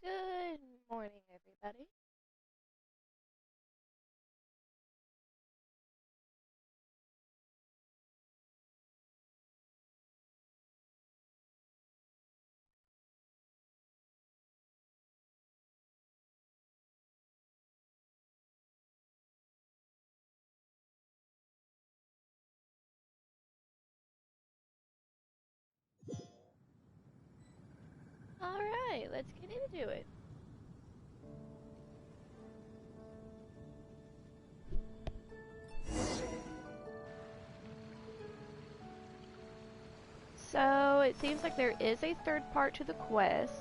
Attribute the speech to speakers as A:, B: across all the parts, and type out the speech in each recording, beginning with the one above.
A: Good morning, everybody. All right, let's get into it. So, it seems like there is a third part to the quest.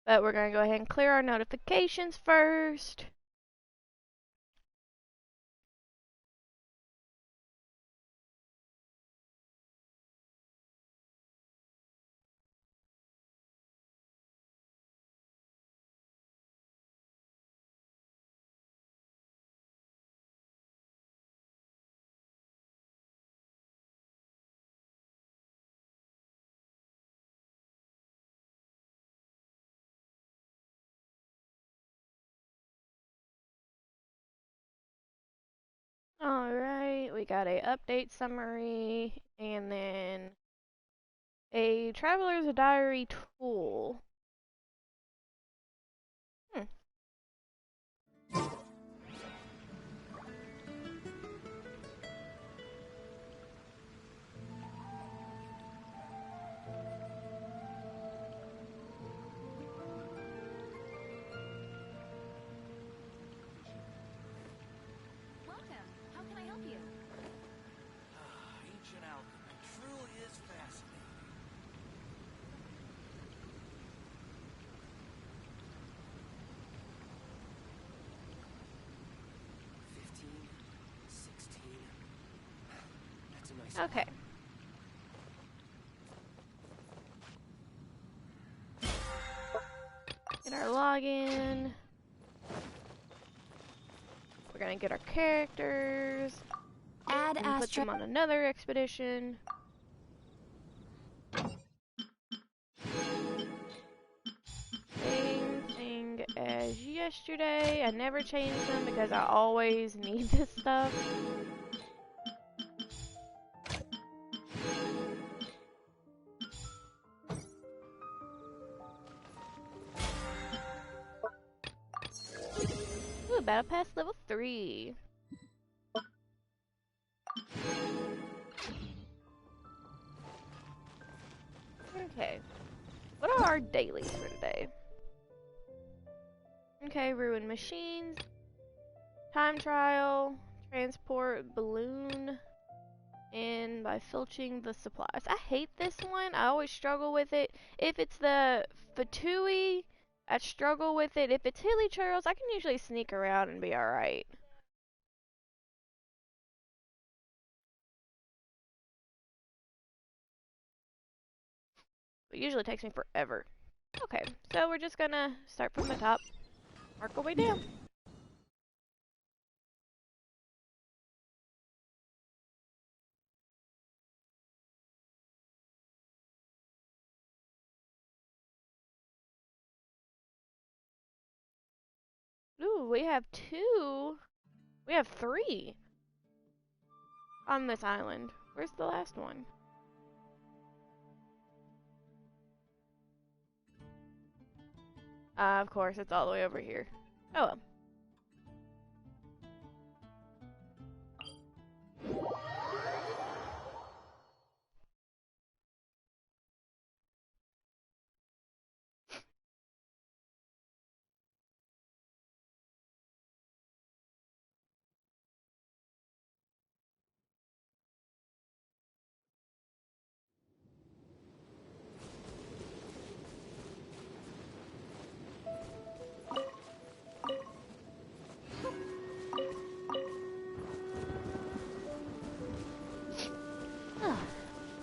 A: But we're going to go ahead and clear our notifications first. All right, we got a update summary and then a traveler's diary tool. Hmm.
B: Welcome. How can I help you?
C: Ancient alchemy truly is fascinating. 15, 16. That's a nice
A: Okay. Get our login. We're going to get our characters.
B: Add
A: And put them on another expedition. Same thing as yesterday. I never change them because I always need this stuff. Ooh, battle pass level 3. Okay. What are our dailies for today? Okay, ruin machines, time trial, transport balloon, and by filching the supplies. I hate this one. I always struggle with it. If it's the Fatui, I struggle with it. If it's hilly trails, I can usually sneak around and be alright. It usually takes me forever. Okay, so we're just gonna start from the top, work our way down. Ooh, we have 2. We have 3 on this island. Where's the last one? Of course, it's all the way over here. Oh well.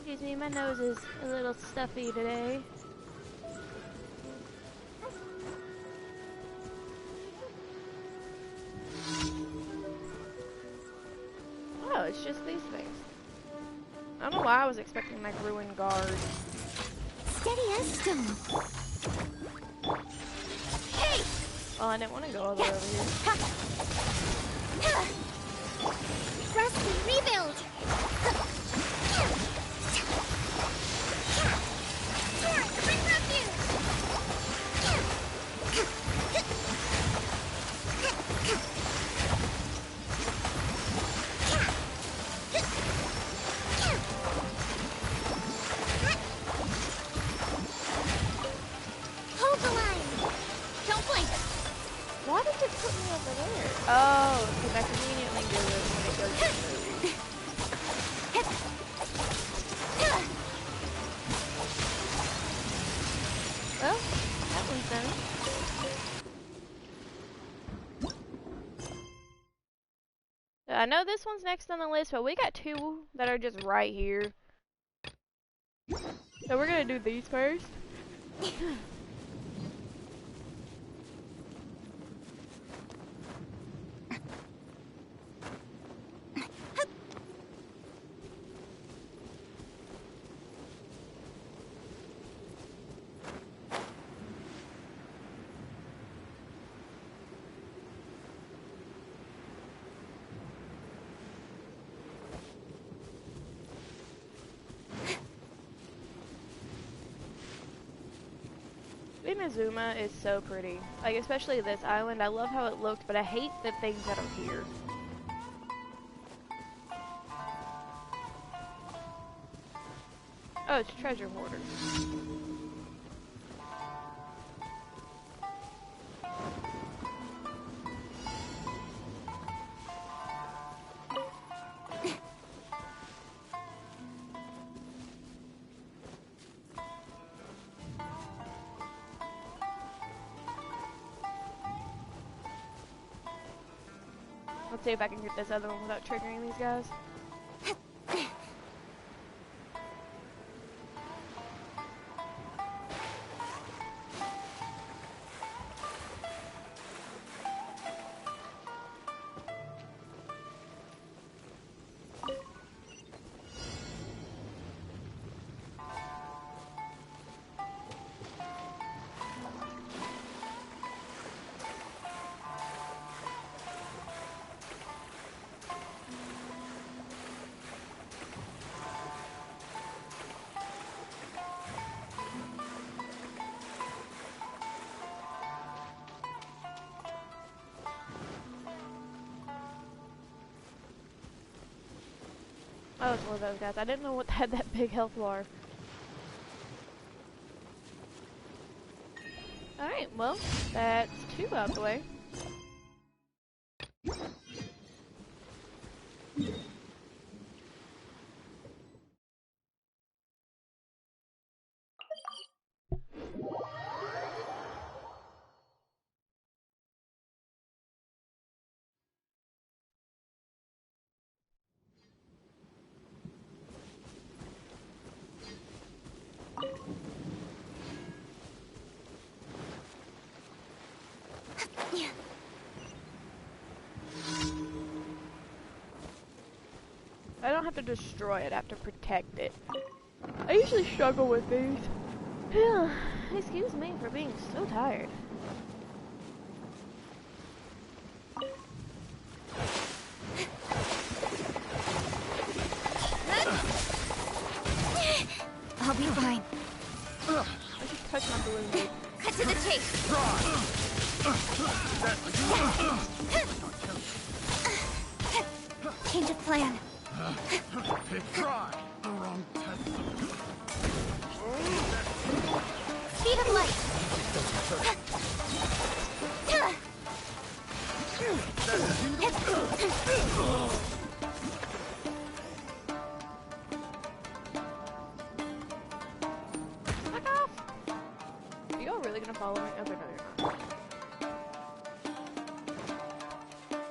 A: Excuse me, my nose is a little stuffy today. Oh, it's just these things. I don't know why I was expecting like ruined guard.
B: Steady as stone. Hey!
A: Oh, I didn't want to go all the way over here.
B: Rest and rebuild. Bring refuge. Hold the line. Don't blink.
A: Why did it put me over there? Oh, because I conveniently do it when it goes through. Well, that one's done. I know this one's next on the list, but we got two that are just right here. So we're gonna do these first. Inazuma is so pretty. Like, especially this island. I love how it looked, but I hate the things that are here. Oh, it's treasure hoarder. Let's see if I can get this other one without triggering these guys. Oh, it's one of those guys. I didn't know what had that big health bar. Alright, well, that's two out the way. I don't have to destroy it, I have to protect it. I usually struggle with these. Excuse me for being so tired.
B: I'll be fine.
A: I just touched my balloon, dude.
B: Cut to the chase. Change of plan. Speed of light.
A: Back off! Are y'all really gonna follow me? Okay, no, you're not.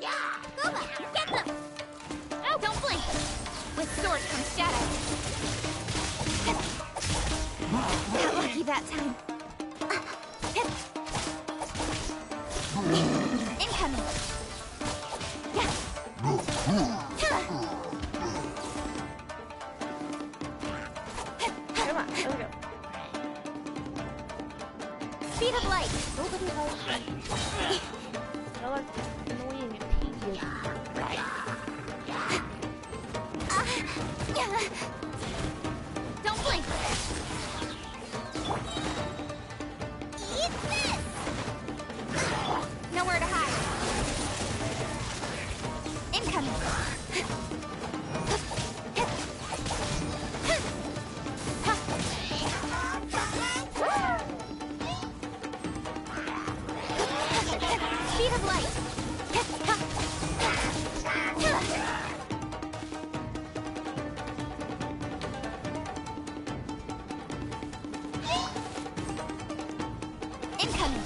B: Yeah! Guma, get them! Oh, don't blink! With sword comes shadow. Got lucky that time. Incoming! Yeah! Speed of light.
A: Nobody likes them. Y'all are annoying and tedious.
B: Don't blink. Eat this. Nowhere to hide. Incoming. Speed of light. Incoming.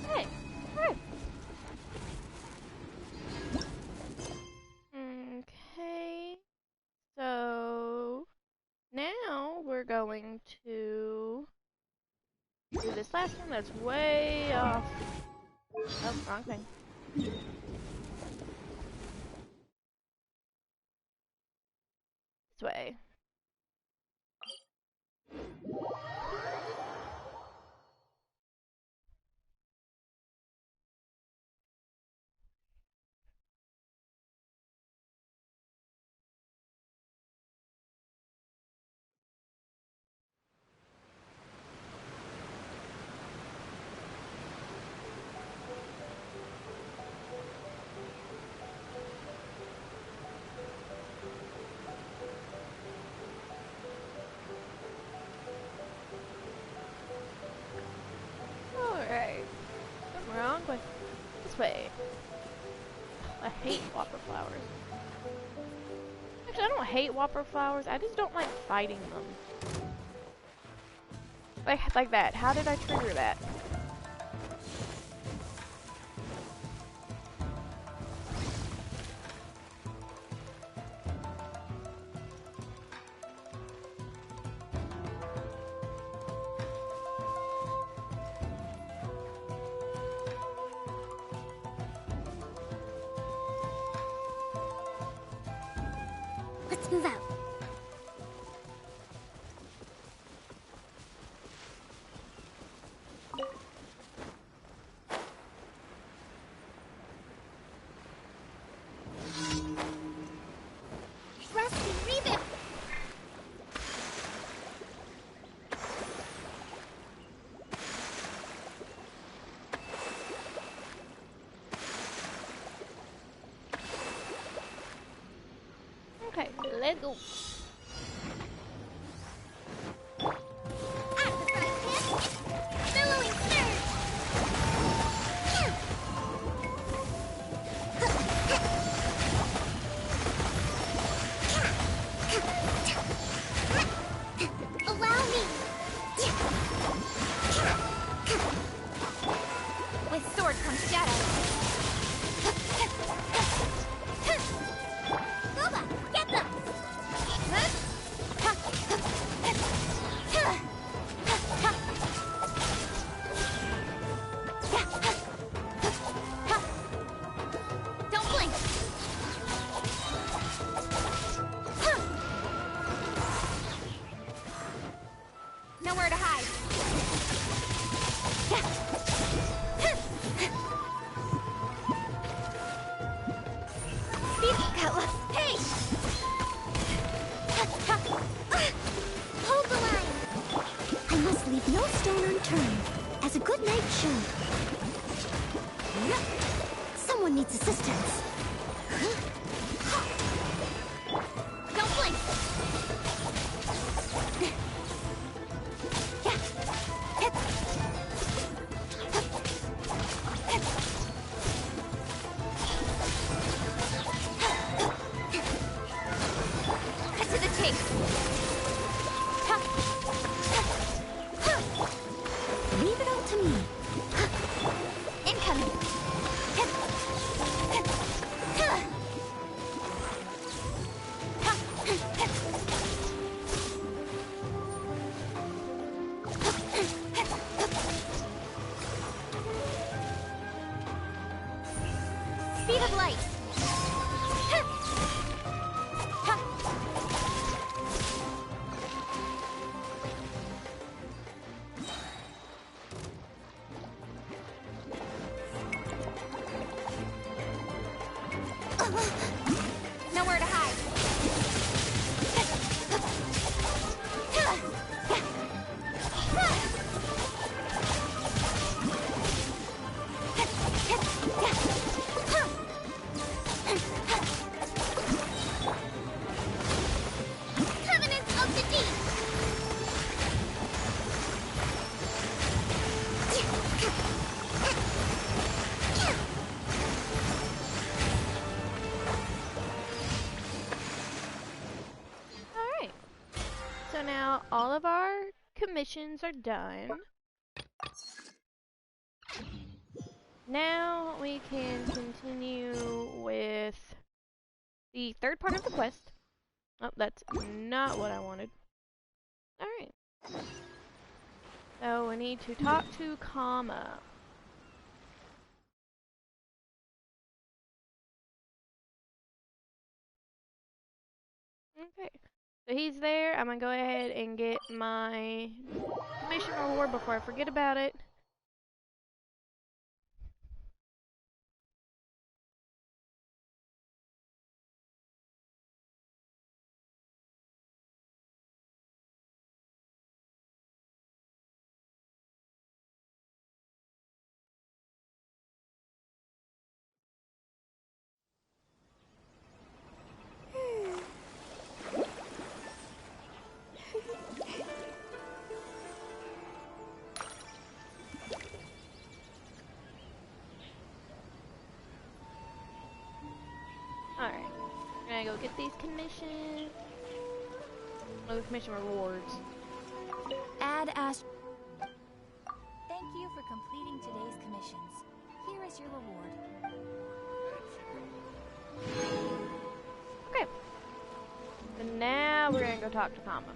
A: Hey, hey. Okay. So now we're going to do this last one that's way off. Oh, wrong thing. This way. Alright. What's wrong with this way? I hate whopper flowers. Actually, I don't hate whopper flowers. I just don't like fighting them. Like that. How did I trigger that?
B: Let's move out. Rusty, Reba!
A: Okay, let's go.
B: At the front hip! Billowing surge! Allow me! With sword comes shadow. Boba, get them! Don't blink! Nowhere to hide. Speed Katla. Hey! Hold the line. I must leave no stone unturned, as a good knight should. Someone needs assistance. Don't blink. Cut to the chase. Leave it all to me. Incoming. Speed of light.
A: So now all of our commissions are done. Now we can continue with the third part of the quest. Oh, that's not what I wanted. Alright. So we need to talk to Kama. Okay. So he's there. I'm gonna go ahead and get my commission reward before I forget about it. Alright. We're gonna go get these commissions. Oh, the commission rewards.
B: Add Ash. Thank you for completing today's commissions. Here is your reward.
A: Okay. So now we're gonna go talk to Kama.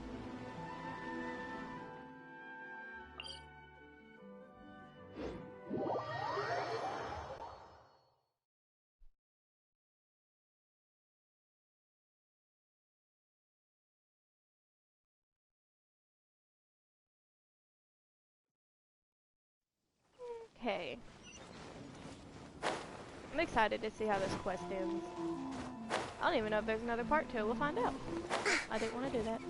A: Okay. I'm excited to see how this quest ends. I don't even know if there's another part to it. We'll find out. I didn't want to do that.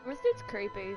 A: This dude's creepy.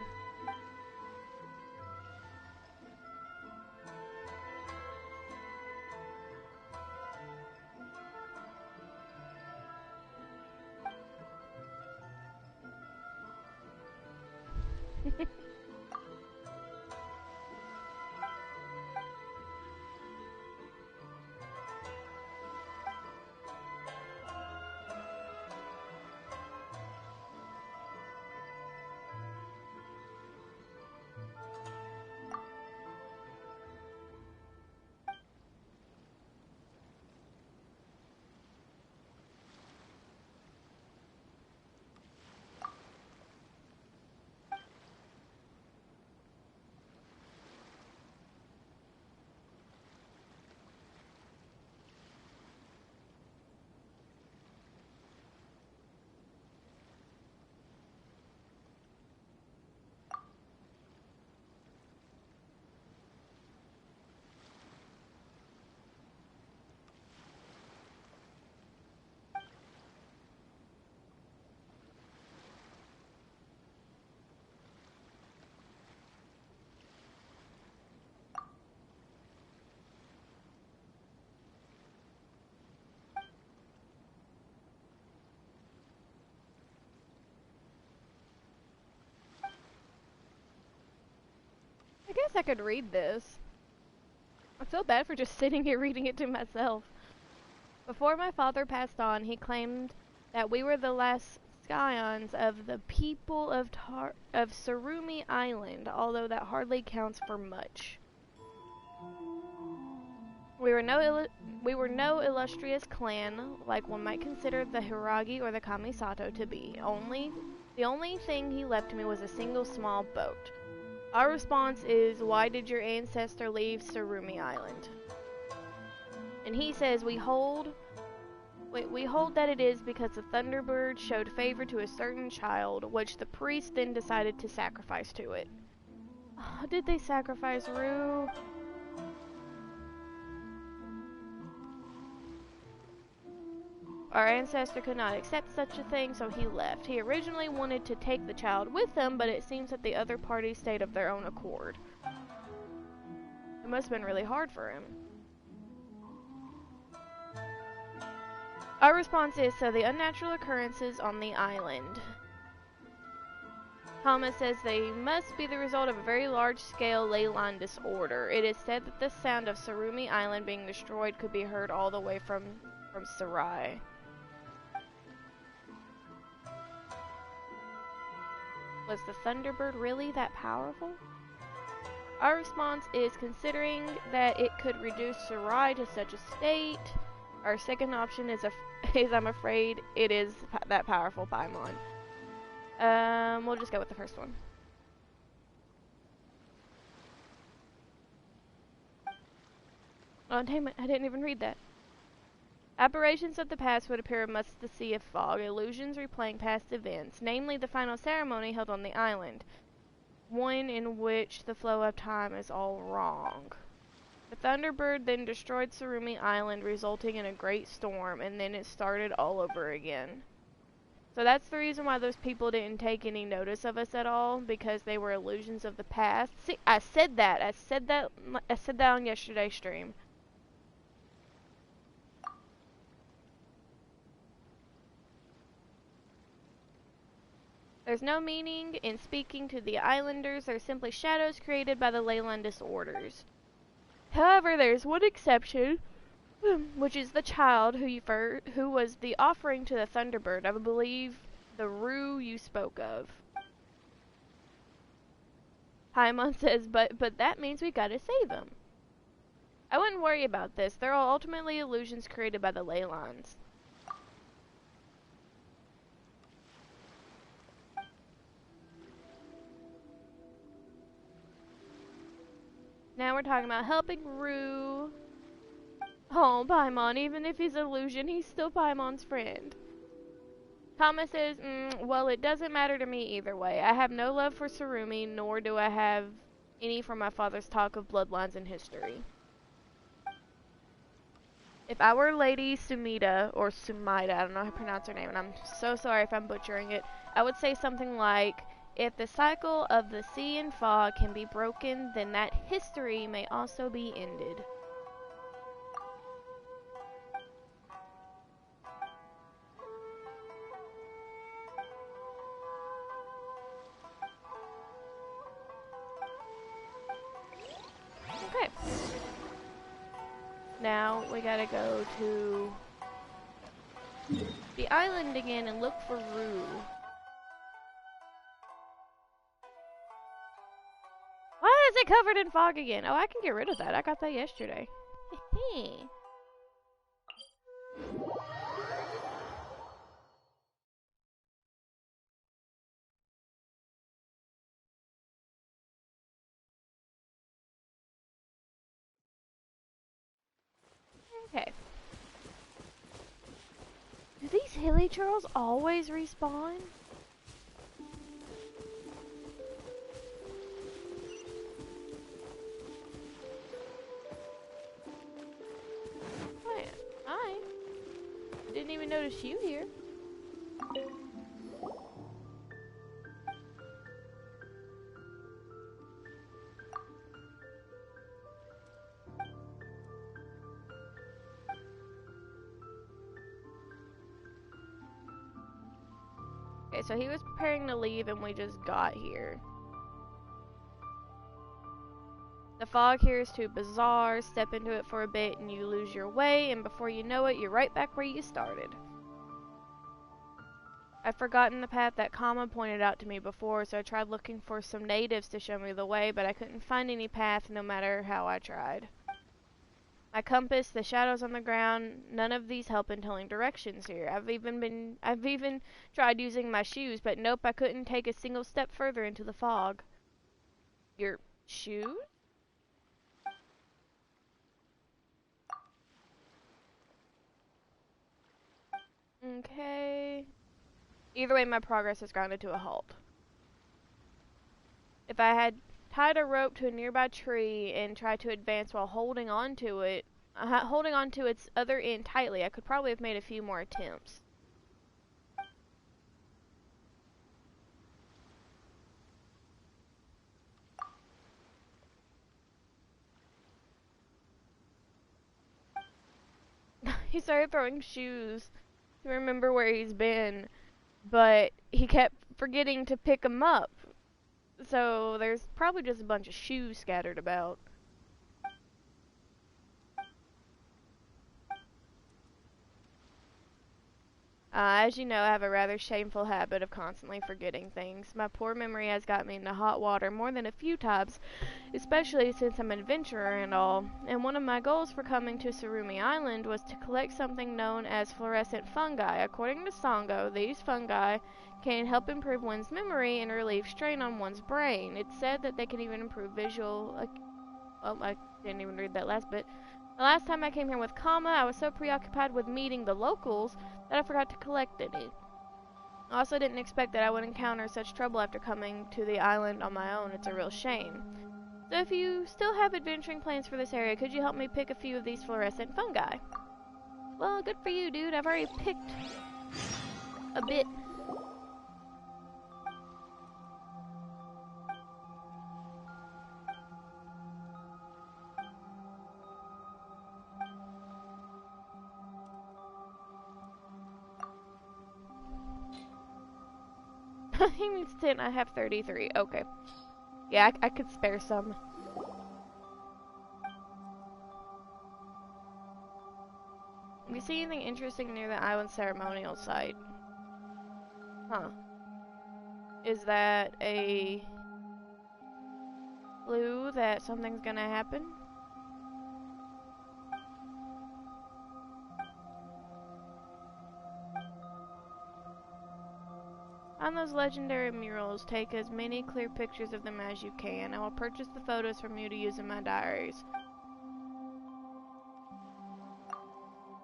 A: I guess I could read this. I feel bad for just sitting here reading it to myself. Before my father passed on, he claimed that we were the last scions of the people of Surumi Island, although that hardly counts for much. We were no illustrious clan like one might consider the Hiragi or the Kamisato to be. The only thing he left me was a single small boat. Our response is, why did your ancestor leave Surumi Island? And he says, we hold We hold that it is because the Thunderbird showed favor to a certain child, which the priest then decided to sacrifice to it. Oh, did they sacrifice Rue? Our ancestor could not accept such a thing, so he left. He originally wanted to take the child with him, but it seems that the other party stayed of their own accord. It must have been really hard for him. Our response is, so the unnatural occurrences on the island. Thomas says they must be the result of a very large-scale ley line disorder. It is said that the sound of Surumi Island being destroyed could be heard all the way from Sarai. Was the Thunderbird really that powerful? Our response is, considering that it could reduce Sarai to such a state, our second option is I'm afraid it is that powerful Paimon. We'll just go with the first one. Oh, damn it, I didn't even read that. Aberrations of the past would appear amidst the sea of fog, illusions replaying past events, namely the final ceremony held on the island, one in which the flow of time is all wrong. The Thunderbird then destroyed Surumi Island, resulting in a great storm, and then it started all over again. So that's the reason why those people didn't take any notice of us at all, because they were illusions of the past. See, I said that on yesterday's stream. There's no meaning in speaking to the islanders. They're simply shadows created by the Leyland disorders. However, there's one exception, which is the child who was the offering to the Thunderbird. I believe the Rue you spoke of. Paimon says, but that means we gotta save them. I wouldn't worry about this. They're all ultimately illusions created by the Leylons. Now we're talking about helping Rue. Oh, Paimon, even if he's an illusion, he's still Paimon's friend. Thomas says, well, it doesn't matter to me either way. I have no love for Surumi, nor do I have any from my father's talk of bloodlines and history. If I were Lady Sumida, or Sumaida, I don't know how to pronounce her name, and I'm so sorry if I'm butchering it, I would say something like, if the cycle of the sea and fog can be broken, then that history may also be ended. Okay. Now we gotta go to the island again and look for Rue. Why is it covered in fog again? Oh, I can get rid of that. I got that yesterday. Okay. Do these hilly churls always respawn? Wait, hi. Didn't even notice you here. Okay, so he was preparing to leave and we just got here. The fog here is too bizarre. Step into it for a bit and you lose your way, and before you know it, you're right back where you started. I've forgotten the path that Kama pointed out to me before, so I tried looking for some natives to show me the way, but I couldn't find any path no matter how I tried. My compass, the shadows on the ground, none of these help in telling directions here. I've even tried using my shoes, but nope, I couldn't take a single step further into the fog. Your shoes? Okay. Either way, my progress has grounded to a halt. If I had tied a rope to a nearby tree and tried to advance while holding on to it, holding on to its other end tightly, I could probably have made a few more attempts. He started throwing shoes to remember where he's been, but he kept forgetting to pick them up. So there's probably just a bunch of shoes scattered about. As you know, I have a rather shameful habit of constantly forgetting things. My poor memory has got me into hot water more than a few times, especially since I'm an adventurer and all. And one of my goals for coming to Surumi Island was to collect something known as fluorescent fungi. According to Songo, these fungi can help improve one's memory and relieve strain on one's brain. It's said that they can even improve visual. Oh, I didn't even read that last bit. The last time I came here with Kama, I was so preoccupied with meeting the locals that I forgot to collect any. I also didn't expect that I would encounter such trouble after coming to the island on my own. It's a real shame. So if you still have adventuring plans for this area, could you help me pick a few of these fluorescent fungi? Well, good for you, dude. I've already picked a bit. He needs 10. I have 33. Okay. Yeah, I could spare some. If you see anything interesting near the island ceremonial site? Huh. Is that a clue that something's gonna happen? On those legendary murals, take as many clear pictures of them as you can. I will purchase the photos from you to use in my diaries.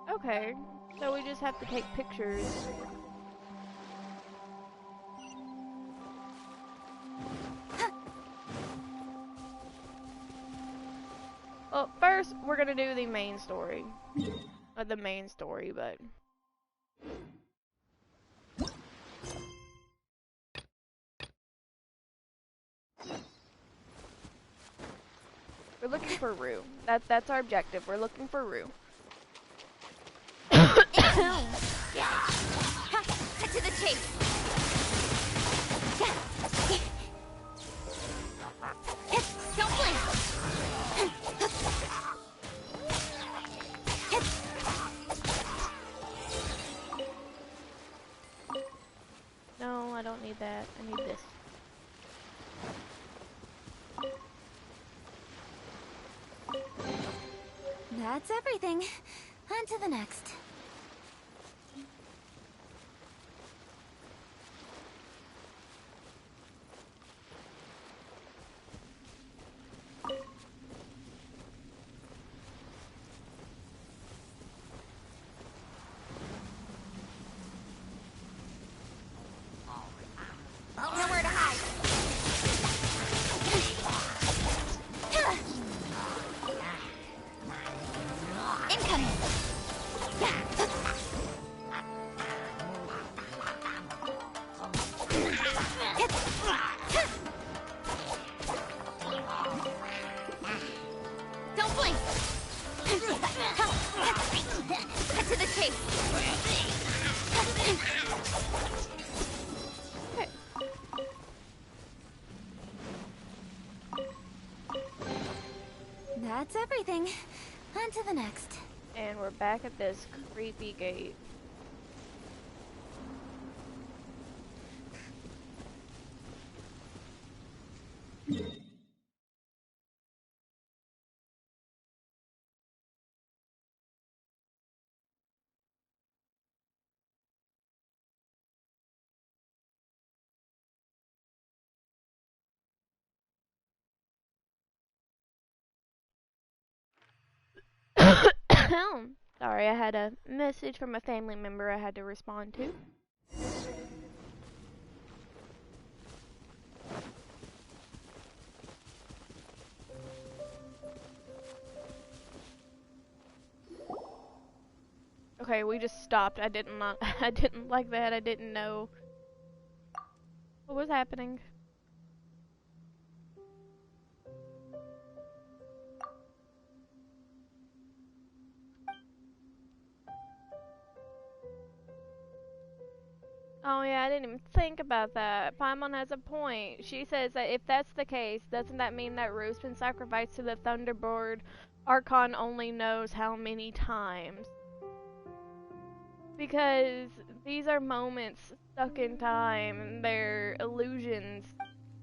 A: Okay, so we just have to take pictures. Well, first, we're gonna do the main story. The main story, but... We're looking for Rue. That's our objective. We're looking for Rue.
B: Cut to the chase. Don't blink.
A: No, I don't need that. I need this.
B: That's everything. On to the next. Nowhere to hide. Incoming. Don't blink. Cut to the chase.
A: Okay.
B: That's everything. On to the next.
A: And we're back at this creepy gate. Sorry, I had a message from a family member I had to respond to. Okay, we just stopped. I didn't I didn't like that. I didn't know what was happening. Oh yeah, I didn't even think about that. Paimon has a point. She says that if that's the case, doesn't that mean that Rue's been sacrificed to the Thunderbird? Archon only knows how many times. Because these are moments stuck in time, they're illusions.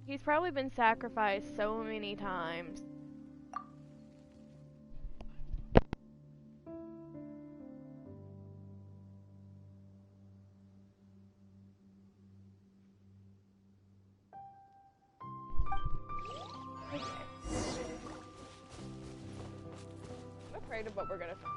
A: He's probably been sacrificed so many times. Okay. I'm afraid of what we're gonna find.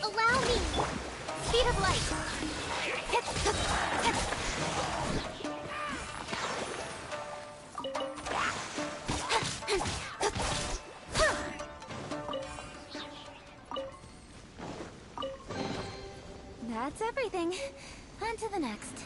B: Allow me! Speed of light! That's everything. On to the next.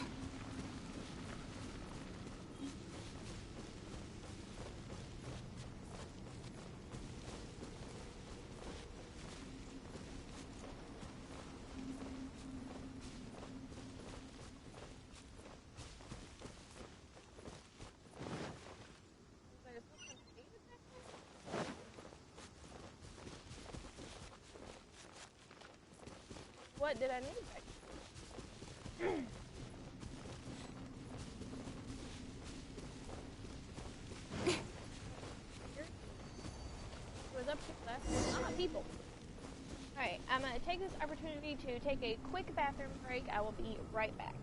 A: What did I need back here? It was up to left. Ah, people. Alright, I'm gonna take this opportunity to take a quick bathroom break. I will be right back.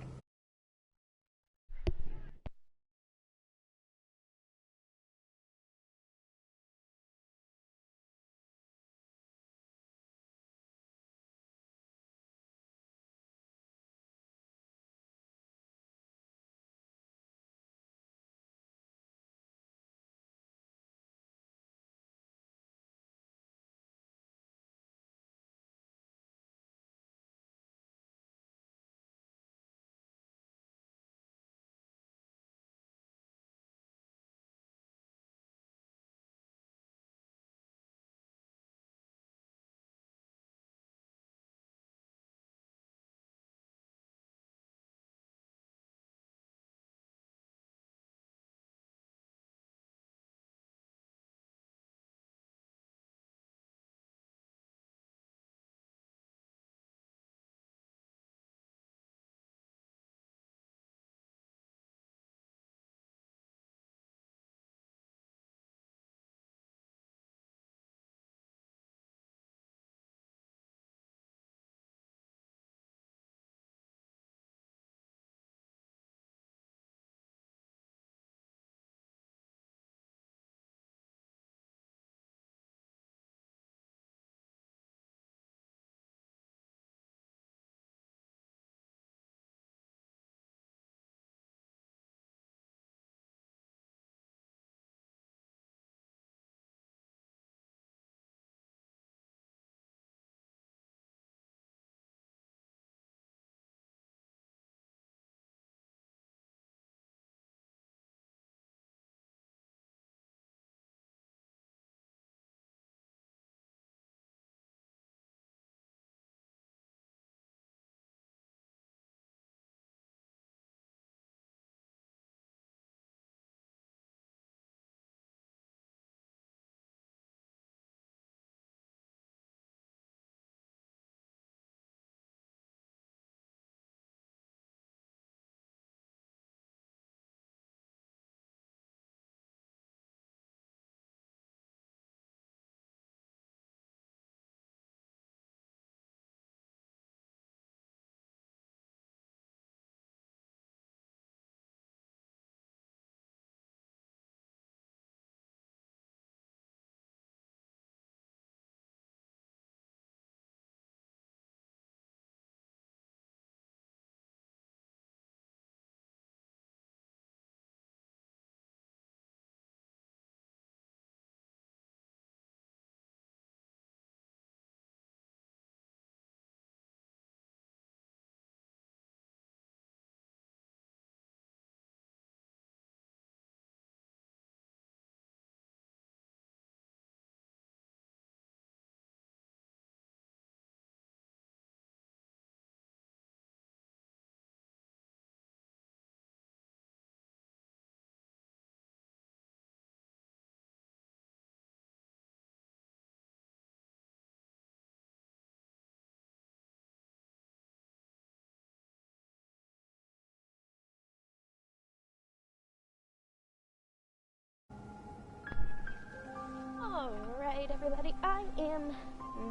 A: I am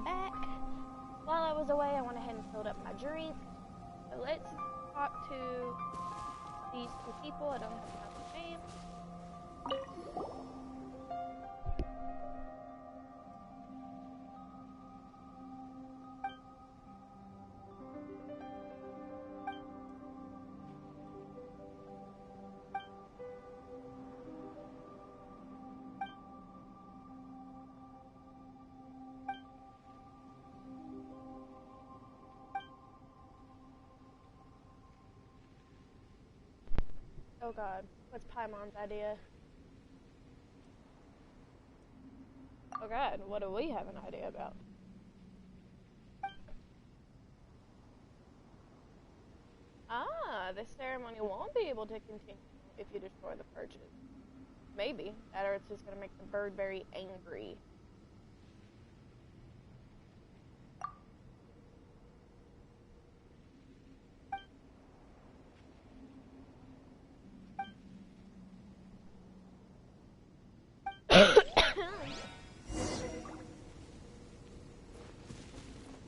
A: back. While I was away, I went ahead and filled up my drink. So let's talk to these two people. I don't have their name. Oh god, what's Paimon's idea? Oh god, what do we have an idea about? Ah, this ceremony won't be able to continue if you destroy the perches. Maybe. That or it's just gonna make the bird very angry.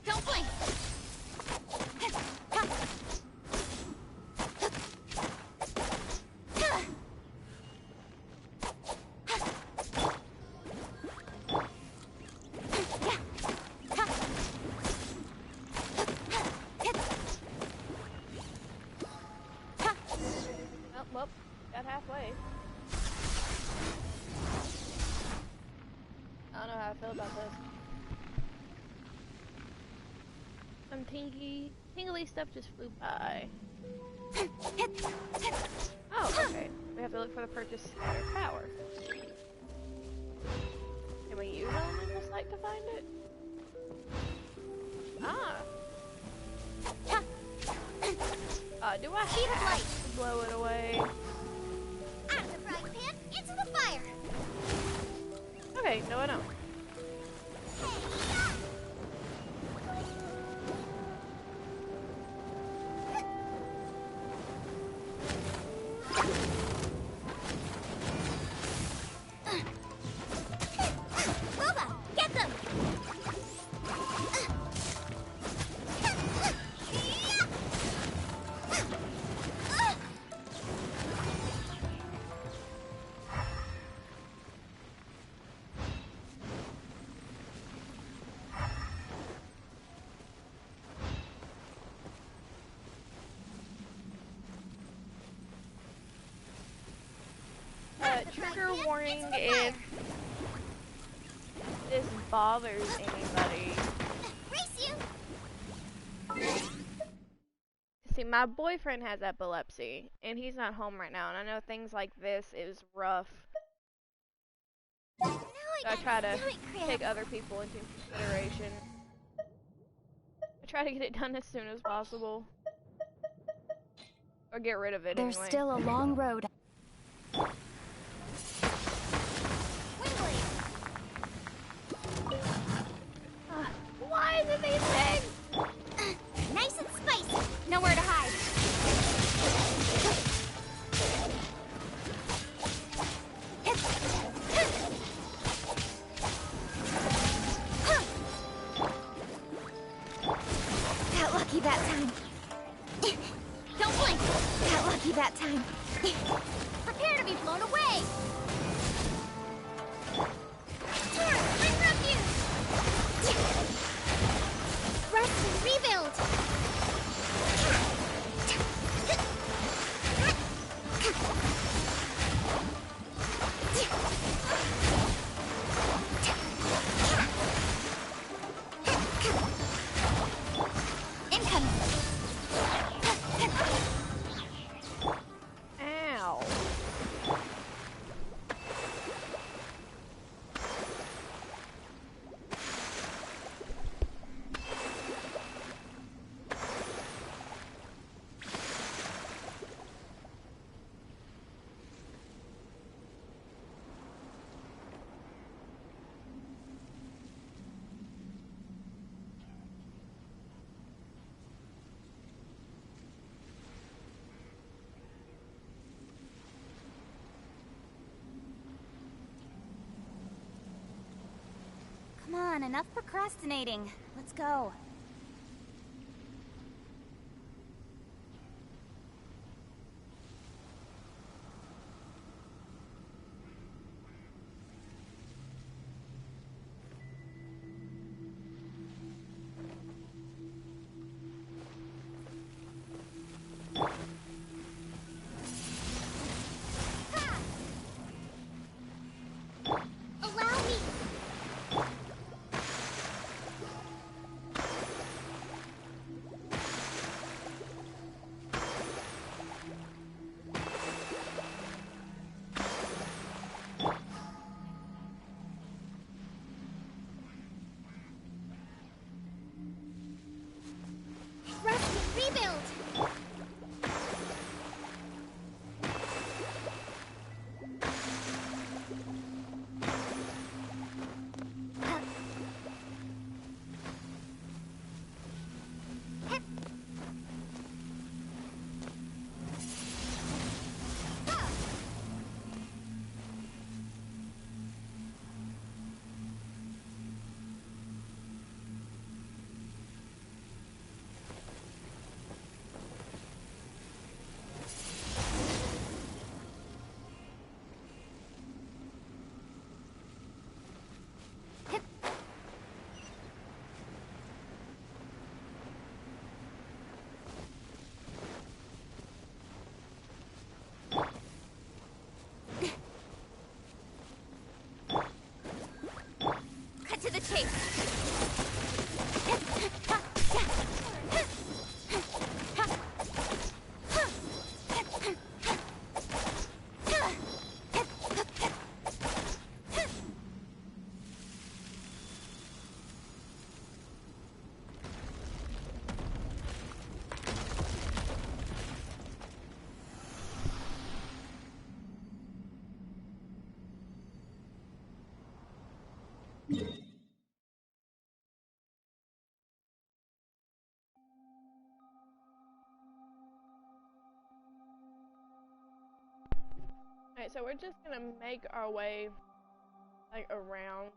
B: Don't blink!
A: Well, got halfway. I don't know how I feel about this. Some tingly stuff just flew by. Oh, okay. We have to look for the purchase scatter power. Can we use elemental sight to find it? Ah. Do I have to blow it away?
B: Out of the frying pan, into the fire!
A: Okay, no I don't.
B: Boba, get them!
A: Trigger warning if this bothers anybody.
B: Race you!
A: See, my boyfriend has epilepsy, and he's not home right now, and I know things like this is rough.
B: Now
A: So I try to
B: stomach cramp.
A: take other people into consideration. I try to get it done as soon as possible. Or get rid of it
B: There's
A: anyway.
B: still a long road.
A: Why is it these things?
B: Nice and spicy. Nowhere to hide. Got lucky that time. Don't blink. Got lucky that time. Prepare to be blown on, enough procrastinating. Let's go. To the chase.
A: Alright, so we're just gonna make our way, like, around.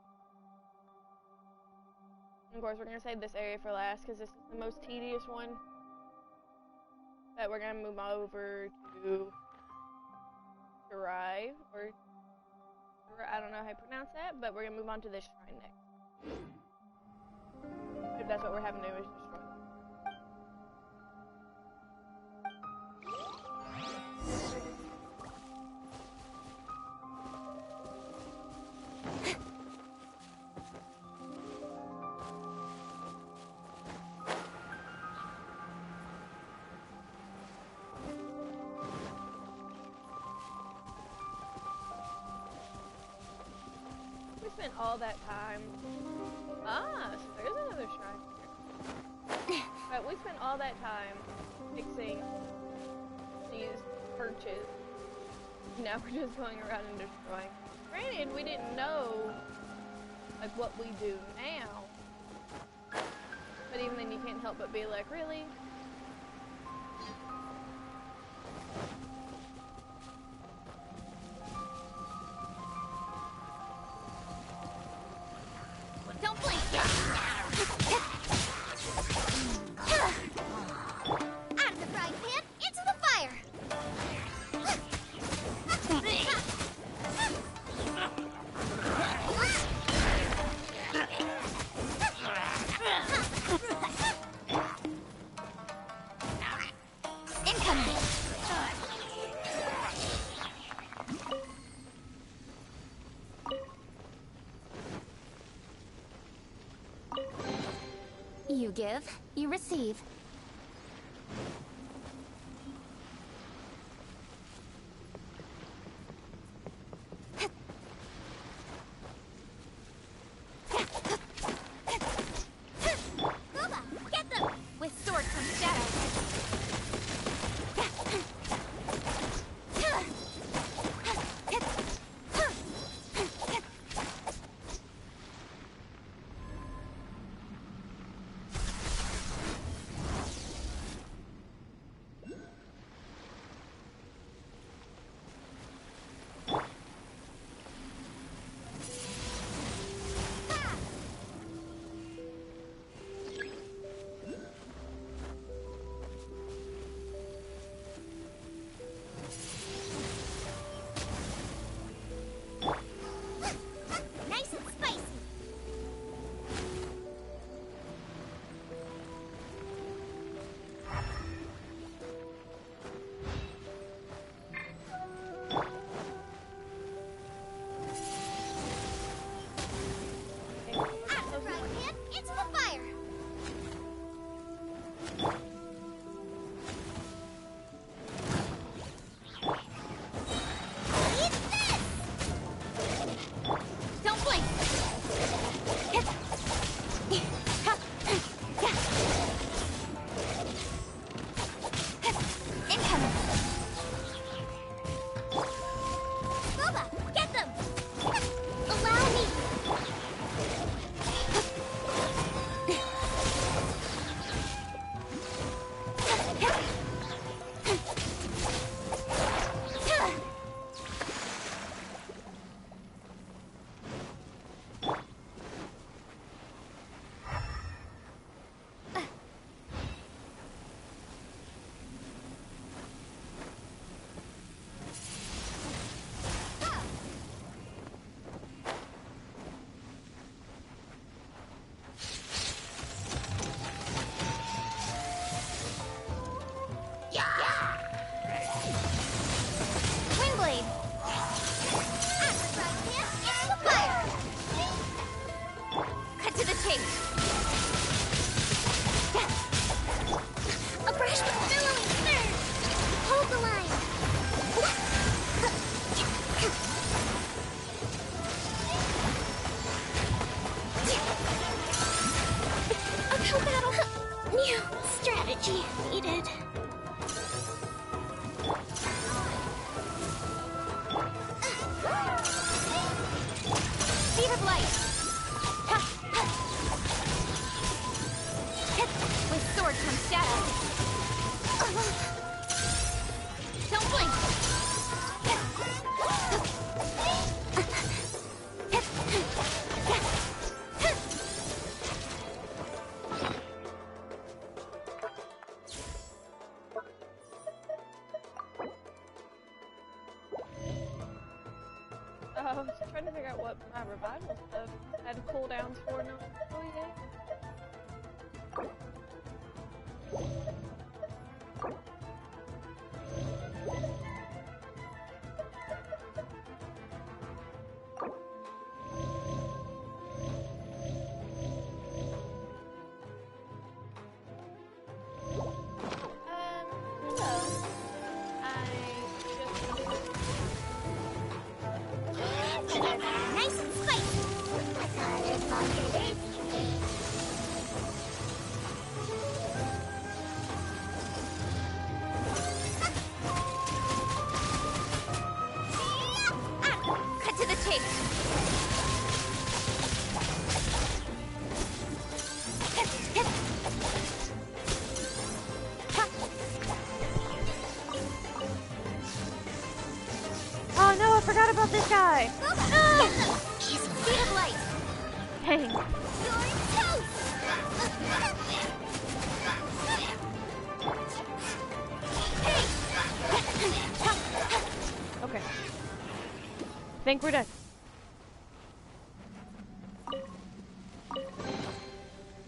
A: And of course, we're gonna save this area for last, because this is the most tedious one. But we're gonna move over to Shirai, or I don't know how you pronounce that, but we're gonna move on to this shrine next. If that's what we're having to do, is destroy it. We spent all that time. So there's another shrine here. But we spent all that time fixing these perches. Now we're just going around and destroying. Granted, we didn't know, like, what we do now. But even then, you can't help but be like, really?
B: Don't blink! Out of the frying pan, into the fire! Incoming! You give, you receive. Booba, get them! With sword from shadow.
A: I was trying to figure out what my revival stuff had cooldowns for not really yet. Hello.
B: Nice and spicy. Cut to the chase.
A: Oh no, I forgot about this guy. No!
B: Speed of light.
A: Dang.
B: You're toast.
A: Okay. Think we're done.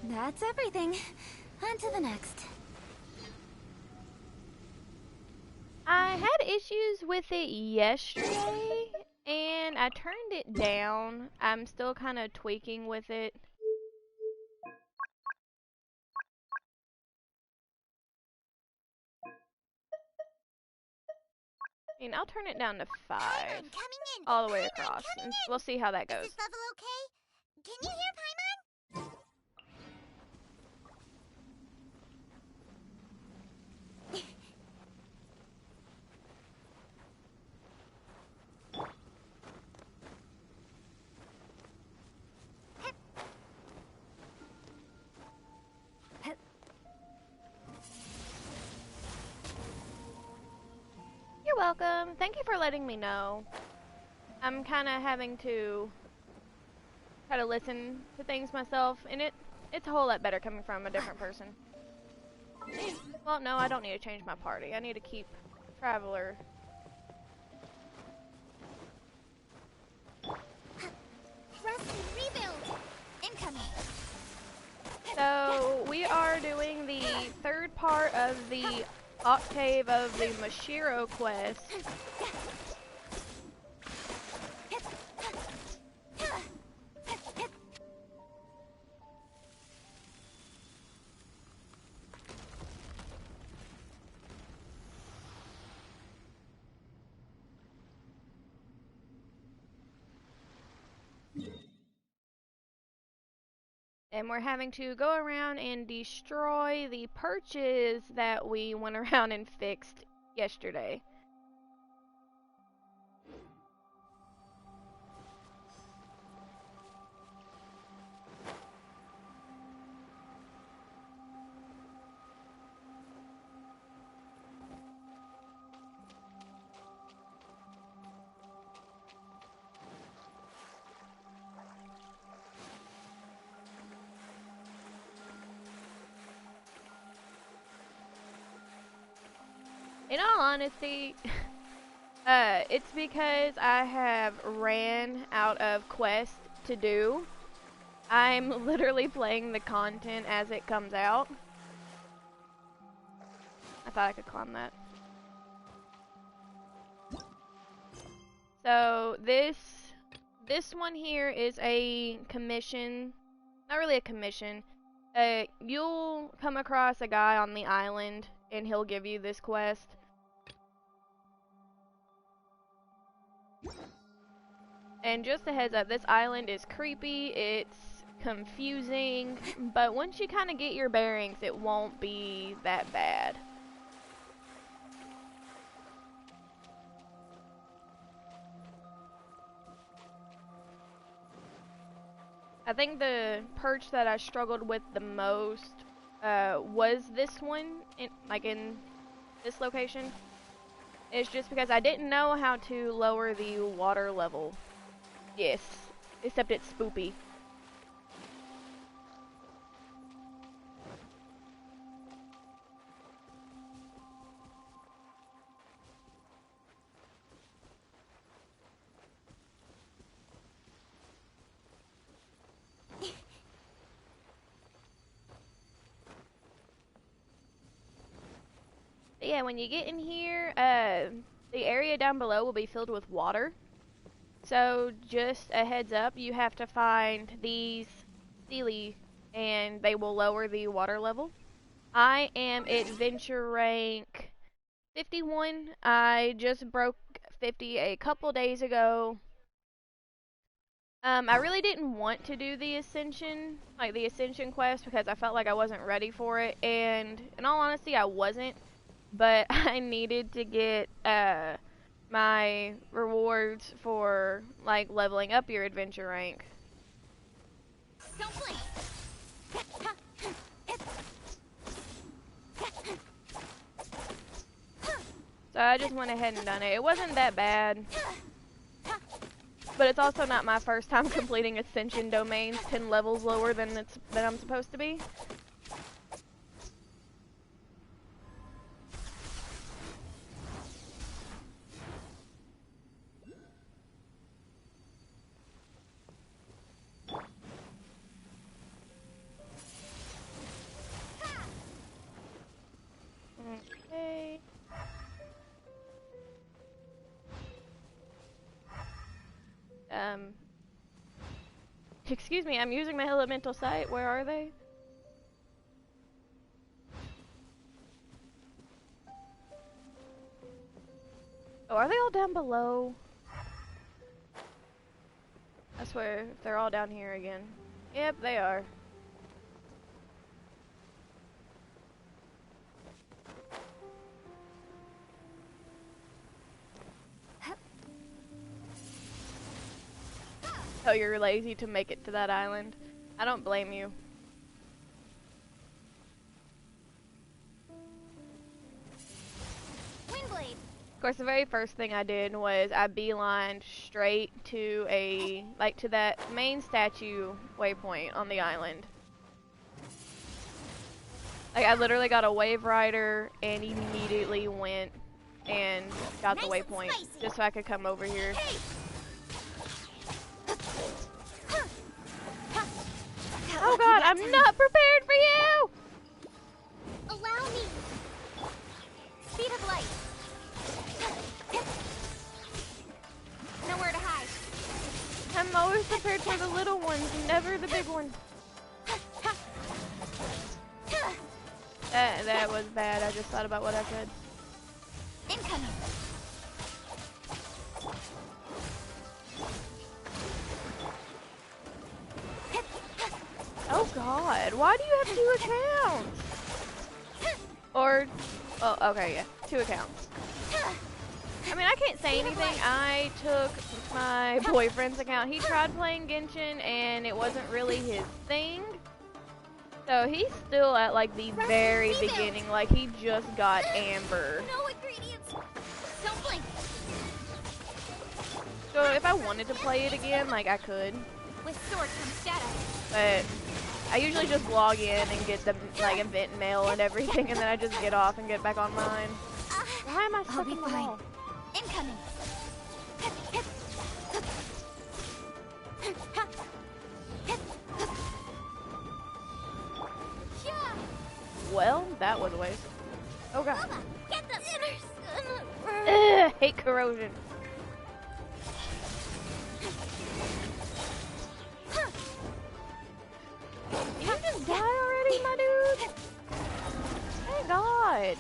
B: That's everything. On to the next.
A: I had issues with it yesterday, and I turned it down. I'm still kind of tweaking with it. I mean, I'll turn it down to 5,
B: Paimon coming in.
A: all the way
B: Paimon
A: across,
B: coming
A: and
B: in.
A: we'll see how that
B: Is
A: goes.
B: this level okay? Can you hear Paimon?
A: You're welcome. Thank you for letting me know. I'm kind of having to try to listen to things myself, and it's a whole lot better coming from a different person. Well, no, I don't need to change my party. I need to keep Traveler.
B: Rest and rebuild. Incoming.
A: So, we are doing the 3rd part of the Octave of the Maushiro quest. And we're having to go around and destroy the perches that we went around and fixed yesterday. In all honesty, it's because I have ran out of quests to do. I'm literally playing the content as it comes out. I thought I could climb that. So this one here is a commission. Not really a commission. You'll come across a guy on the island and he'll give you this quest. And just a heads up, this island is creepy, it's confusing, but once you kind of get your bearings, it won't be that bad. I think the perch that I struggled with the most was this one, in this location. It's just because I didn't know how to lower the water level. Yes, except it's spoopy. yeah, when you get in here, the area down below will be filled with water. So just a heads up, you have to find these Steely, and they will lower the water level. I am adventure rank 51. I just broke 50 a couple days ago. I really didn't want to do the Ascension, like the Ascension quest, because I felt like I wasn't ready for it, and in all honesty, I wasn't, but I needed to get, my rewards for, like, leveling up your adventure rank. So I just went ahead and done it. It wasn't that bad. But it's also not my first time completing Ascension domains 10 levels lower than I'm supposed to be. Okay. Excuse me, I'm using my elemental sight. Where are they? Oh, are they all down below? I swear, they're all down here again. Yep, they are. Oh, you're lazy to make it to that island. I don't blame you.
B: Windblade.
A: Of course, the very first thing I did was I beelined straight to to that main statue waypoint on the island. Like, I literally got a wave rider and immediately went and got the waypoint just so I could come over here. Oh god, I'm not prepared for you!
B: Allow me. Speed of light. Nowhere to hide.
A: I'm always prepared for the little ones, never the big one. That was bad. I just thought about what I could.
B: Incoming.
A: Oh god, why do you have 2 accounts? Or, oh, okay, yeah, 2 accounts. I mean, I can't say anything. I took my boyfriend's account. He tried playing Genshin and it wasn't really his thing. So he's still at like the very beginning, like he just got Amber.
B: No ingredients. Don't blink.
A: So if I wanted to play it again, like I could.
B: With sword comes shadow.
A: But I usually just log in and get the like event mail and everything, and then I just get off and get back online. Why am I stuck in the wall?
B: Incoming.
A: Well, that was a waste. Oh god.
B: Get the
A: Ugh, hate corrosion. You just die already, my dude? Thank god.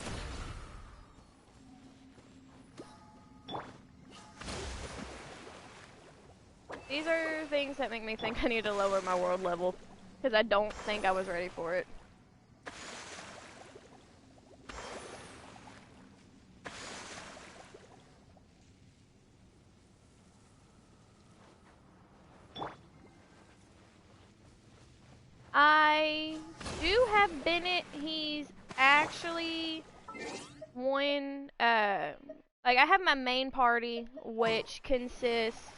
A: These are things that make me think I need to lower my world level, because I don't think I was ready for it. I do have Bennett. He's actually one, like I have my main party, which consists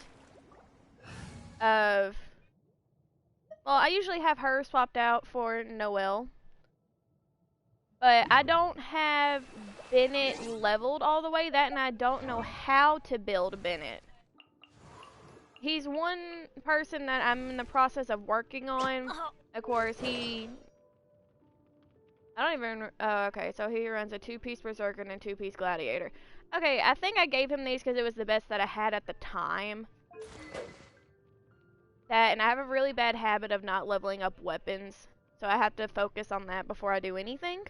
A: of, well, I usually have her swapped out for Noelle. But I don't have Bennett leveled all the way, that and I don't know how to build Bennett. He's one person that I'm in the process of working on. Of course, he I don't even. Oh, okay. So he runs a 2-piece Berserker and a 2-piece Gladiator. Okay, I think I gave him these because it was the best that I had at the time. That, and I have a really bad habit of not leveling up weapons, so I have to focus on that before I do anything.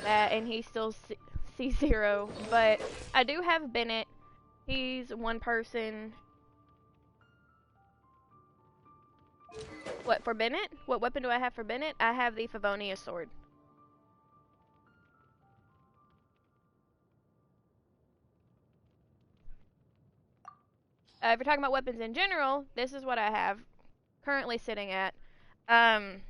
A: That, and he's still C0, but I do have Bennett. He's one person. What, for Bennett? What weapon do I have for Bennett? I have the Favonius sword. If you're talking about weapons in general, this is what I have currently sitting at. I'm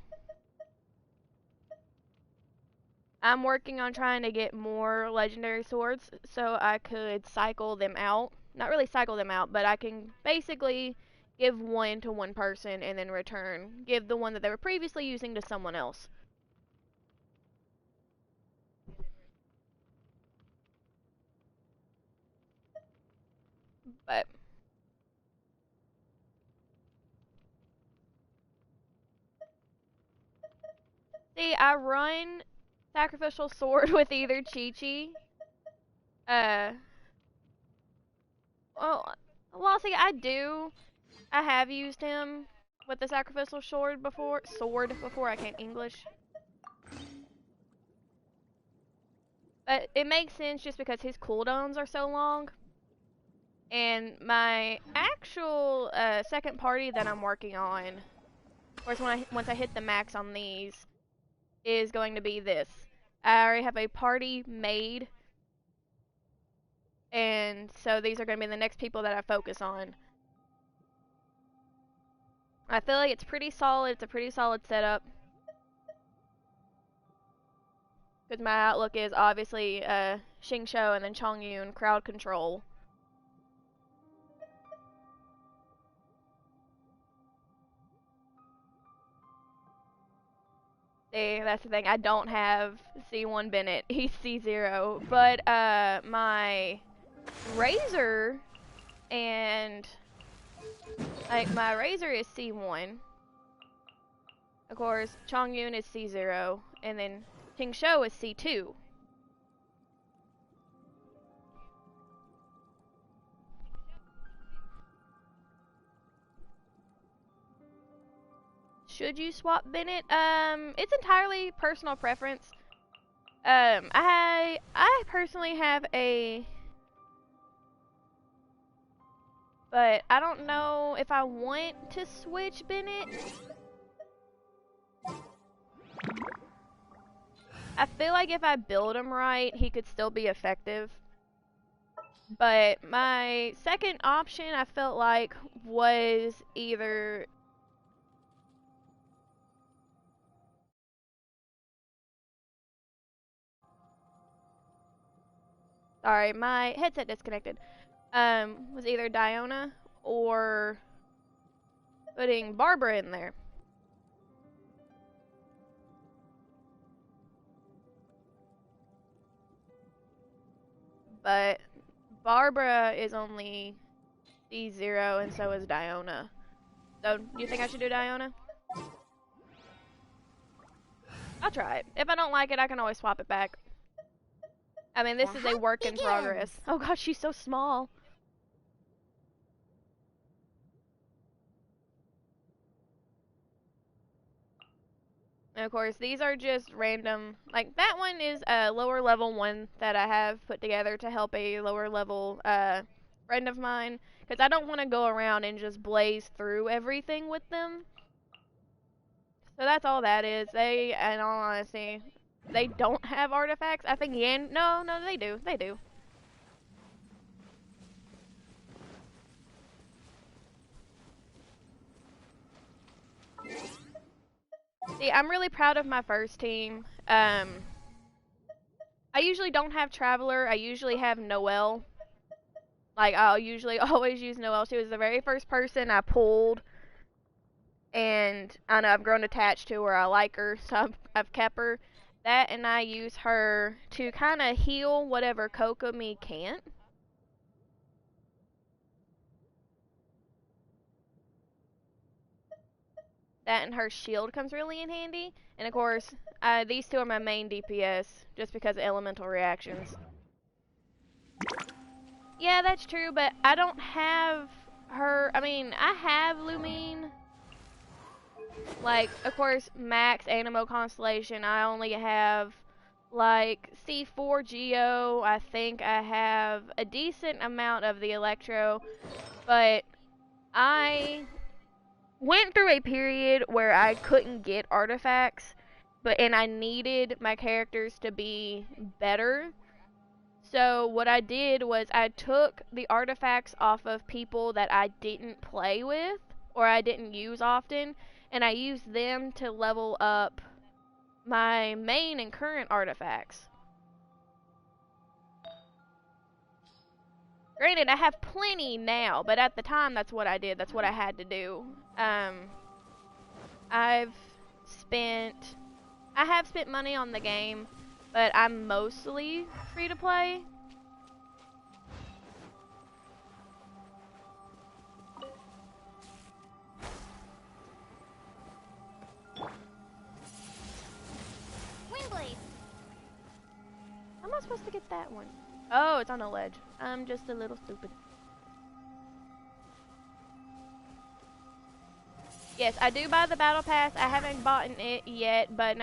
A: working on trying to get more legendary swords so I could cycle them out. Not really cycle them out, but I can basically give one to one person and then give the one that they were previously using to someone else. But see, I run sacrificial sword with either Chi-Chi. Uh, well, see, I have used him with the sacrificial sword before. I can't English. But it makes sense just because his cooldowns are so long. And my actual second party that I'm working on, of course, once I hit the max on these, is going to be this. I already have a party made, and so these are going to be the next people that I focus on. I feel like it's pretty solid. It's a pretty solid setup. Because my outlook is obviously Xingqiu and then Chongyun, crowd control. See, that's the thing. I don't have C1 Bennett. He's C0. But my Razor and like my Razor is C1. Of course, Chongyun is C0, and then Xingqiu is C2. Should you swap Bennett? It's entirely personal preference. I personally have a, but I don't know if I want to switch Bennett. I feel like if I build him right, he could still be effective. But my second option, I felt like, was either... Sorry, my headset disconnected. Was either Diona or putting Barbara in there. But Barbara is only C0 and so is Diona. So, do you think I should do Diona? I'll try it. If I don't like it, I can always swap it back. I mean, this is a work in progress. Oh gosh, she's so small. And of course, these are just random. Like, that one is a lower level one that I have put together to help a lower level friend of mine. Because I don't want to go around and just blaze through everything with them. So that's all that is. They, in all honesty, they don't have artifacts. I think Yan... No, they do. They do. See, I'm really proud of my first team. I usually don't have Traveler. I usually have Noelle. Like, I'll usually always use Noelle. She was the very first person I pulled. And I know I've grown attached to her. I like her, so I've kept her. That, and I use her to kind of heal whatever Kokomi can't. that and her shield comes really in handy. And of course, these two are my main DPS, just because of elemental reactions. Yeah, that's true, but I don't have her. I mean, I have Lumine. Like, of course, Max Animo Constellation. I only have like C4 Geo. I think I have a decent amount of the Electro, but I went through a period where I couldn't get artifacts, and I needed my characters to be better. So what I did was I took the artifacts off of people that I didn't play with or I didn't use often, and I used them to level up my main and current artifacts. Granted, I have plenty now, but at the time that's what I did. That's what I had to do. I've spent I have spent money on the game, but I'm mostly free to play.
B: Windblade.
A: How am I supposed to get that one? Oh, it's on a ledge. I'm just a little stupid. Yes, I do buy the battle pass. I haven't bought it yet, but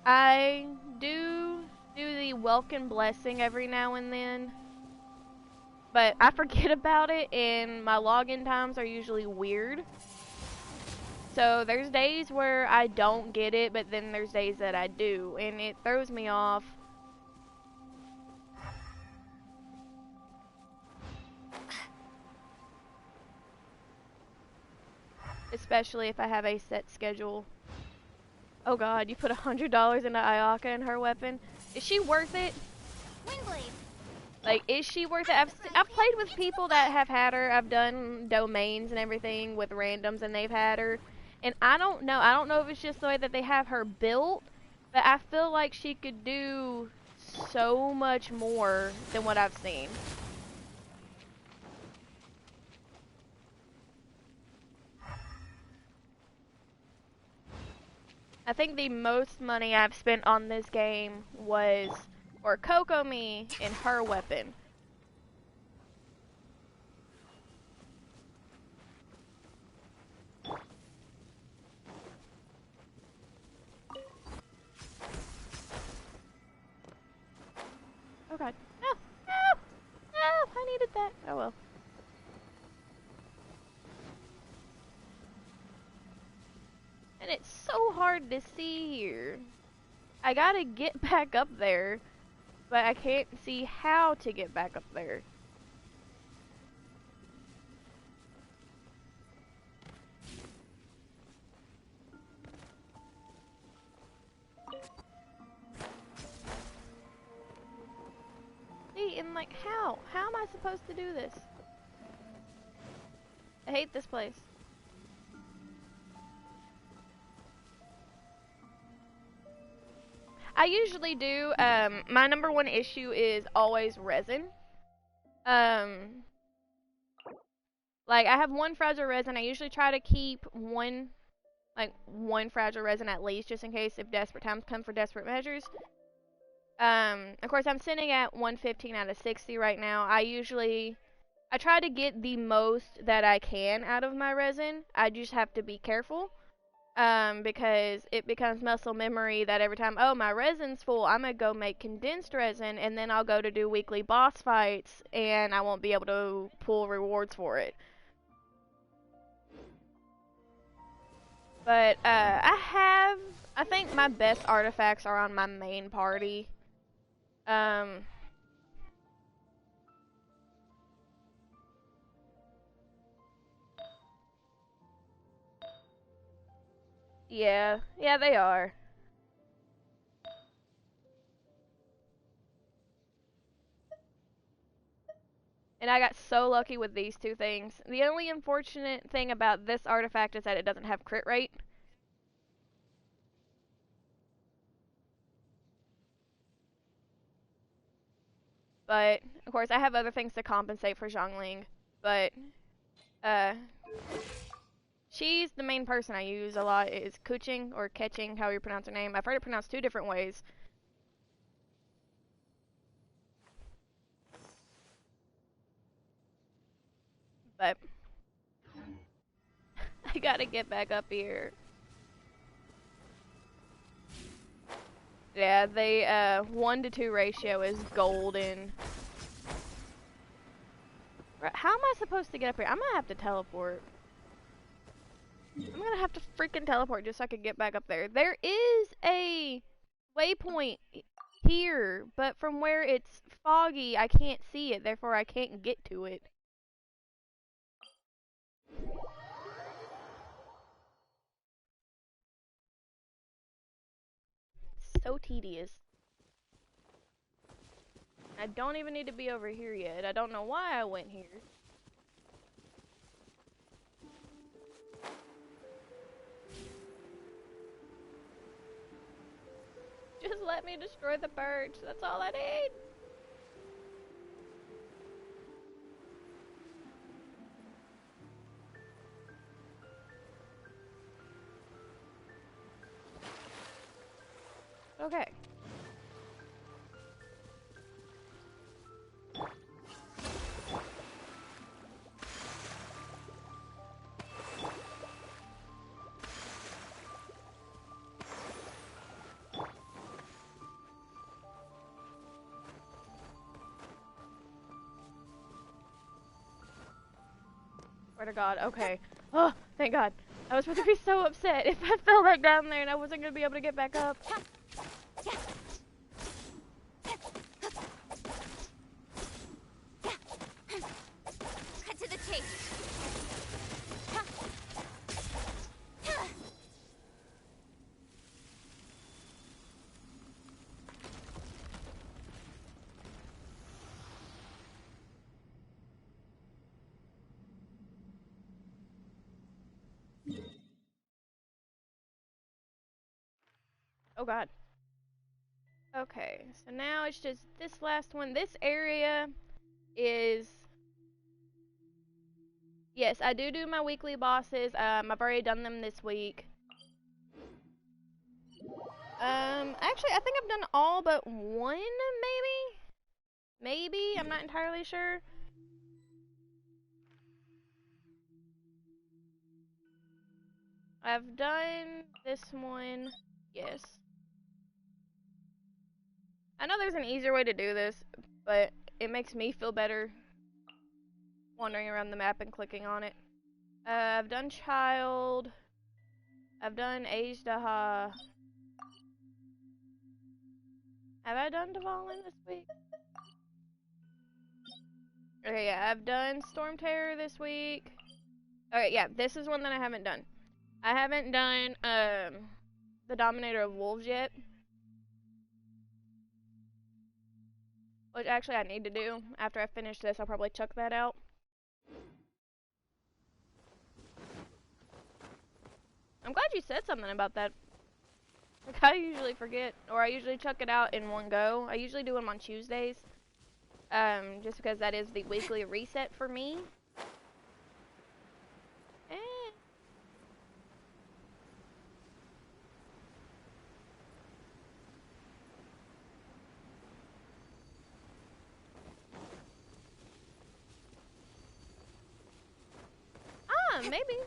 A: I do the welcome blessing every now and then. But I forget about it, and my login times are usually weird. So there's days where I don't get it, but then there's days that I do, and it throws me off. Especially if I have a set schedule. Oh god, you put $100 into Ayaka and her weapon. Is she worth it?
B: Windblade.
A: Like, is she worth it? I've played with people that have had her. I've done domains and everything with randoms and they've had her. And I don't know. I don't know if it's just the way that they have her built, but I feel like she could do so much more than what I've seen. I think the most money I've spent on this game was for Kokomi and her weapon. Oh god. No! No! No! I needed that. Oh well. And it's so hard to see here. I gotta get back up there, but I can't see how to get back up there. See, and like, how? How am I supposed to do this? I hate this place. I usually do, my number one issue is always resin. Like, I have one fragile resin. I usually try to keep one fragile resin at least, just in case if desperate times come for desperate measures. Of course, I'm sitting at 115 out of 60 right now. I try to get the most that I can out of my resin. I just have to be careful. Because it becomes muscle memory that every time, oh, my resin's full, I'm gonna go make condensed resin, and then I'll go to do weekly boss fights, and I won't be able to pull rewards for it. But, I think my best artifacts are on my main party. Yeah, they are. And I got so lucky with these two things. The only unfortunate thing about this artifact is that it doesn't have crit rate. But, of course, I have other things to compensate for Zhongling. But, She's the main person I use a lot. Is Kuching or Ketching, how you pronounce her name. I've heard it pronounced 2 different ways. But I gotta get back up here. Yeah, the 1 to 2 ratio is golden. How am I supposed to get up here? I'm gonna have to teleport. I'm gonna have to freaking teleport just so I can get back up there. There is a waypoint here, but from where it's foggy, I can't see it. Therefore, I can't get to it. So tedious. I don't even need to be over here yet. I don't know why I went here. Just let me destroy the birds. That's all I need. Okay. Swear to God. Okay. Oh, thank God. I was supposed to be so upset if I fell back down there and I wasn't going to be able to get back up.
B: Cut to the chase.
A: Oh God. Okay, so now it's just this last one. This area is... Yes, I do my weekly bosses. I've already done them this week. Actually, I think I've done all but one, maybe? Maybe? I'm not entirely sure. I've done this one. Yes. I know there's an easier way to do this, but it makes me feel better wandering around the map and clicking on it. I've done Child. I've done Ajdaha. Have I done Dvalin this week? Okay, yeah, I've done Storm Terror this week. Okay, yeah, this is one that I haven't done. I haven't done, the Dominator of Wolves yet. Which actually I need to do. After I finish this, I'll probably chuck that out. I'm glad you said something about that. Like, I usually forget, or I usually chuck it out in one go. I usually do them on Tuesdays. Just because that is the weekly reset for me. Maybe.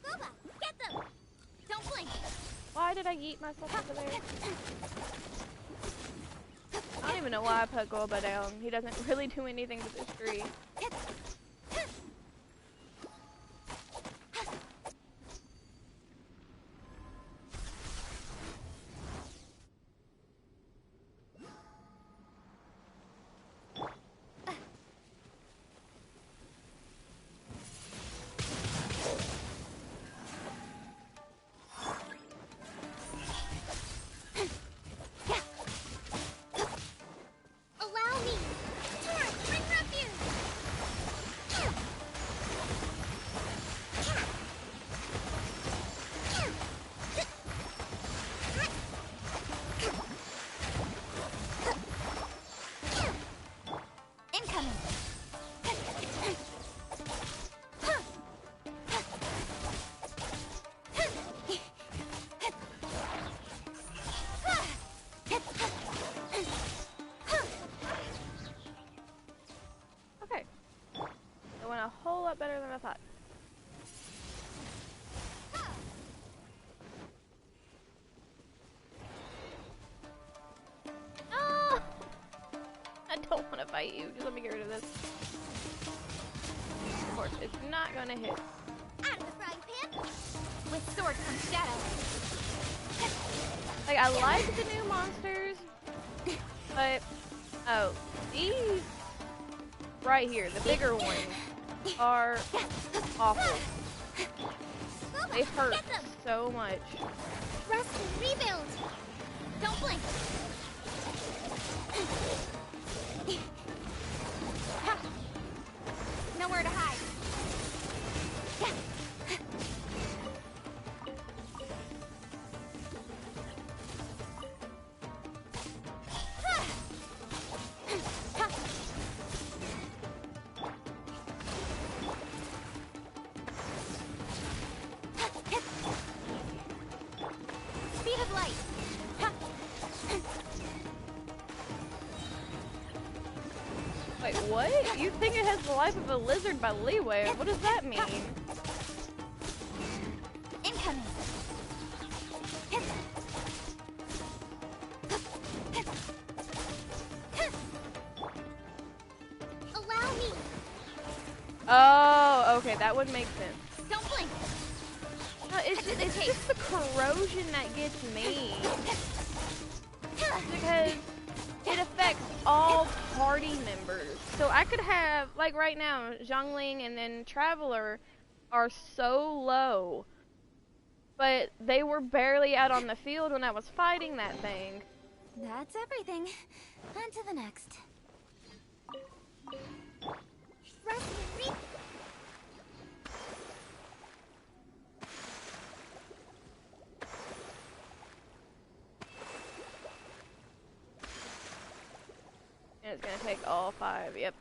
B: Boba, get them! Don't blink.
A: Why did I yeet myself over there? I don't even know why I put Goba down. He doesn't really do anything to this tree.
B: Allow me. Torrent, bring refuge.
A: Okay. It went a whole lot better than I thought. No! I don't want to fight you. Just let me get rid of this. Of course, it's not gonna hit.
B: Out of the frying pan. With sword comes shadow.
A: Like, I like the new monsters, but, oh, these right here, the bigger ones, are awful. They hurt so much.
B: Rest and rebuild. Don't blink. Nowhere to hide. Speed of light.
A: Wait, what? You think it has the life of a lizard by leeway? What does that mean?
B: Incoming. Allow me.
A: Oh, okay, that would make sense.
B: Don't blink.
A: No, it's just the corrosion that gets me. Because it affects all party members. So I could have, like right now, Zhongling and then Traveler are so low. But they were barely out on the field when I was fighting that thing.
B: That's everything. On to the next. Rest and rebuild.
A: And it's gonna take all 5, yep.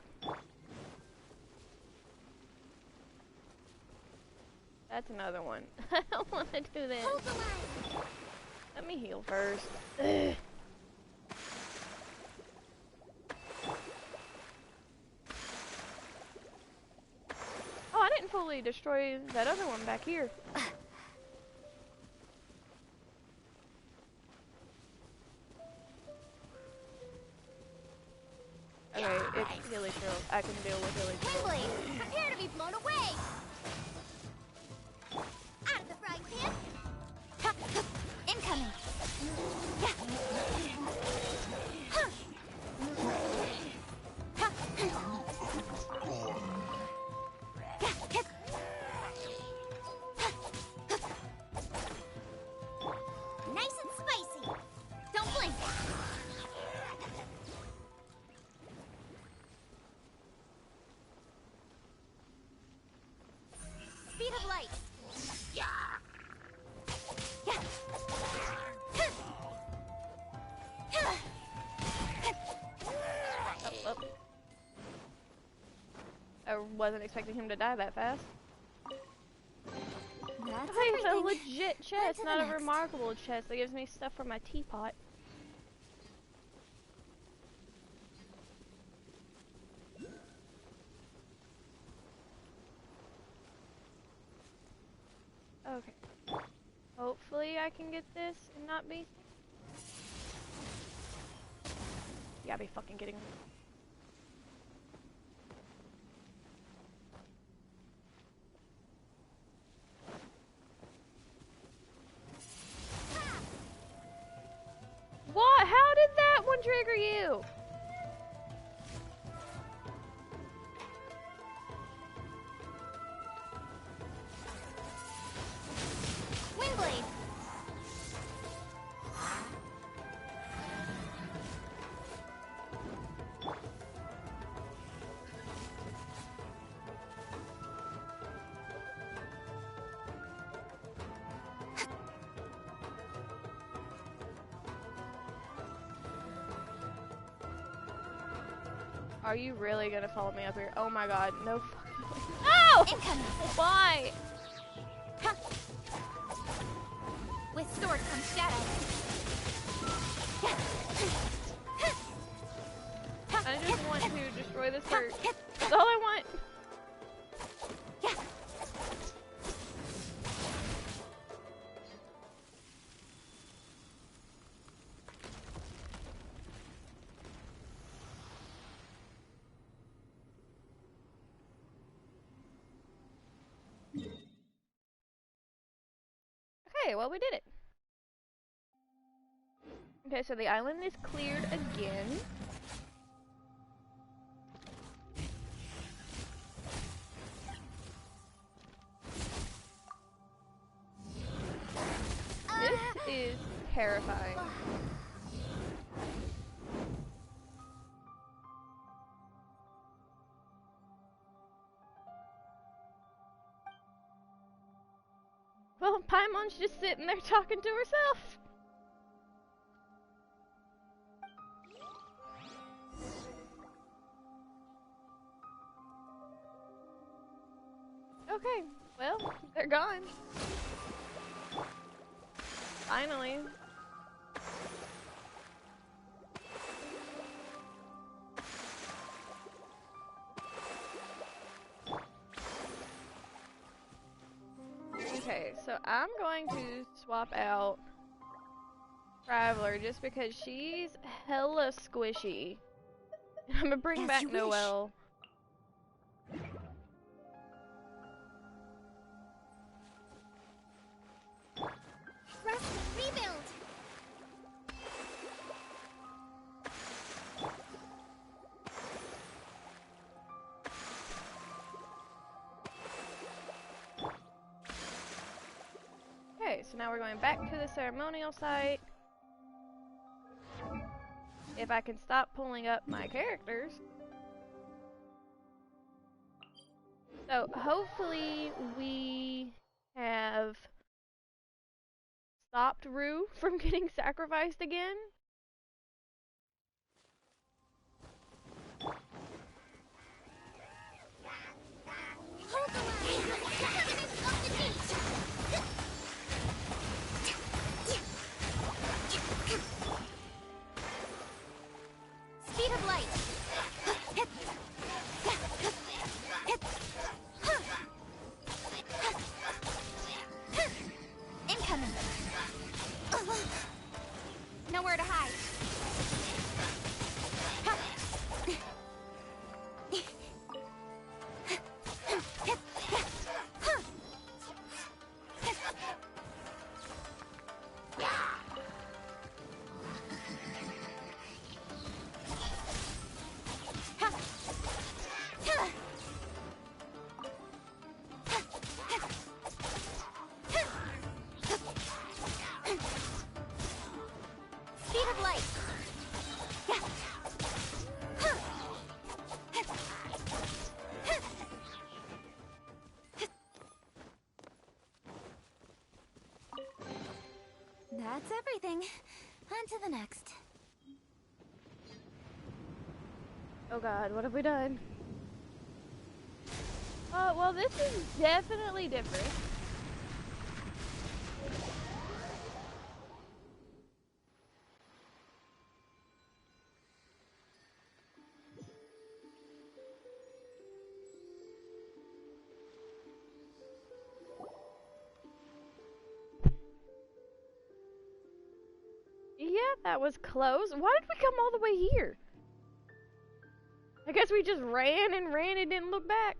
A: That's another one. I don't want to do this.
B: Hold the line.
A: Let me heal first. Ugh. Oh, I didn't fully destroy that other one back here. Okay, it's Hilly Trails. I can deal with Hilly Trails.
B: Windblade, prepare to be blown away. Out of the frying pan. Ha. Incoming. Yeah. Huh. Ha. Yeah. Hit. Nice and spicy. Don't blink. Speed of light. Yeah. Yeah.
A: Oh. I wasn't expecting him to die that fast.
B: That's
A: It's a
B: everything.
A: legit
B: On
A: chest,
B: to the
A: not a
B: next.
A: remarkable chest that gives me stuff for my teapot. Okay. Hopefully I can get this and not be... You gotta be fucking kidding me. What? How did that one trigger you?
B: Windblade.
A: Are you really gonna follow me up here? Oh my god, no fucking way. No!
B: Incoming.
A: Why?
B: Ha. With sword comes shadow. Yeah.
A: Okay, well, we did it. Okay, so the island is cleared again. This is terrifying. Well, Paimon's just sitting there talking to herself. Okay, well, they're gone. Finally. Okay, so I'm going to swap out Traveler just because she's hella squishy. I'm gonna bring
B: As
A: back
B: you wish.
A: Noelle.
B: Rest, rebuild.
A: Okay, so now we're going back to the ceremonial site. If I can stop pulling up my characters. So hopefully we have stopped Rue from getting sacrificed again.
B: Hold the line. Permanence of the gate. Speed of light. Incoming. Nowhere to hide. Speed of light. That's everything. On to the next.
A: Oh god, what have we done? Well, this is definitely different. Yeah, that was close. Why did we come all the way here? I guess we just ran and ran and didn't look back.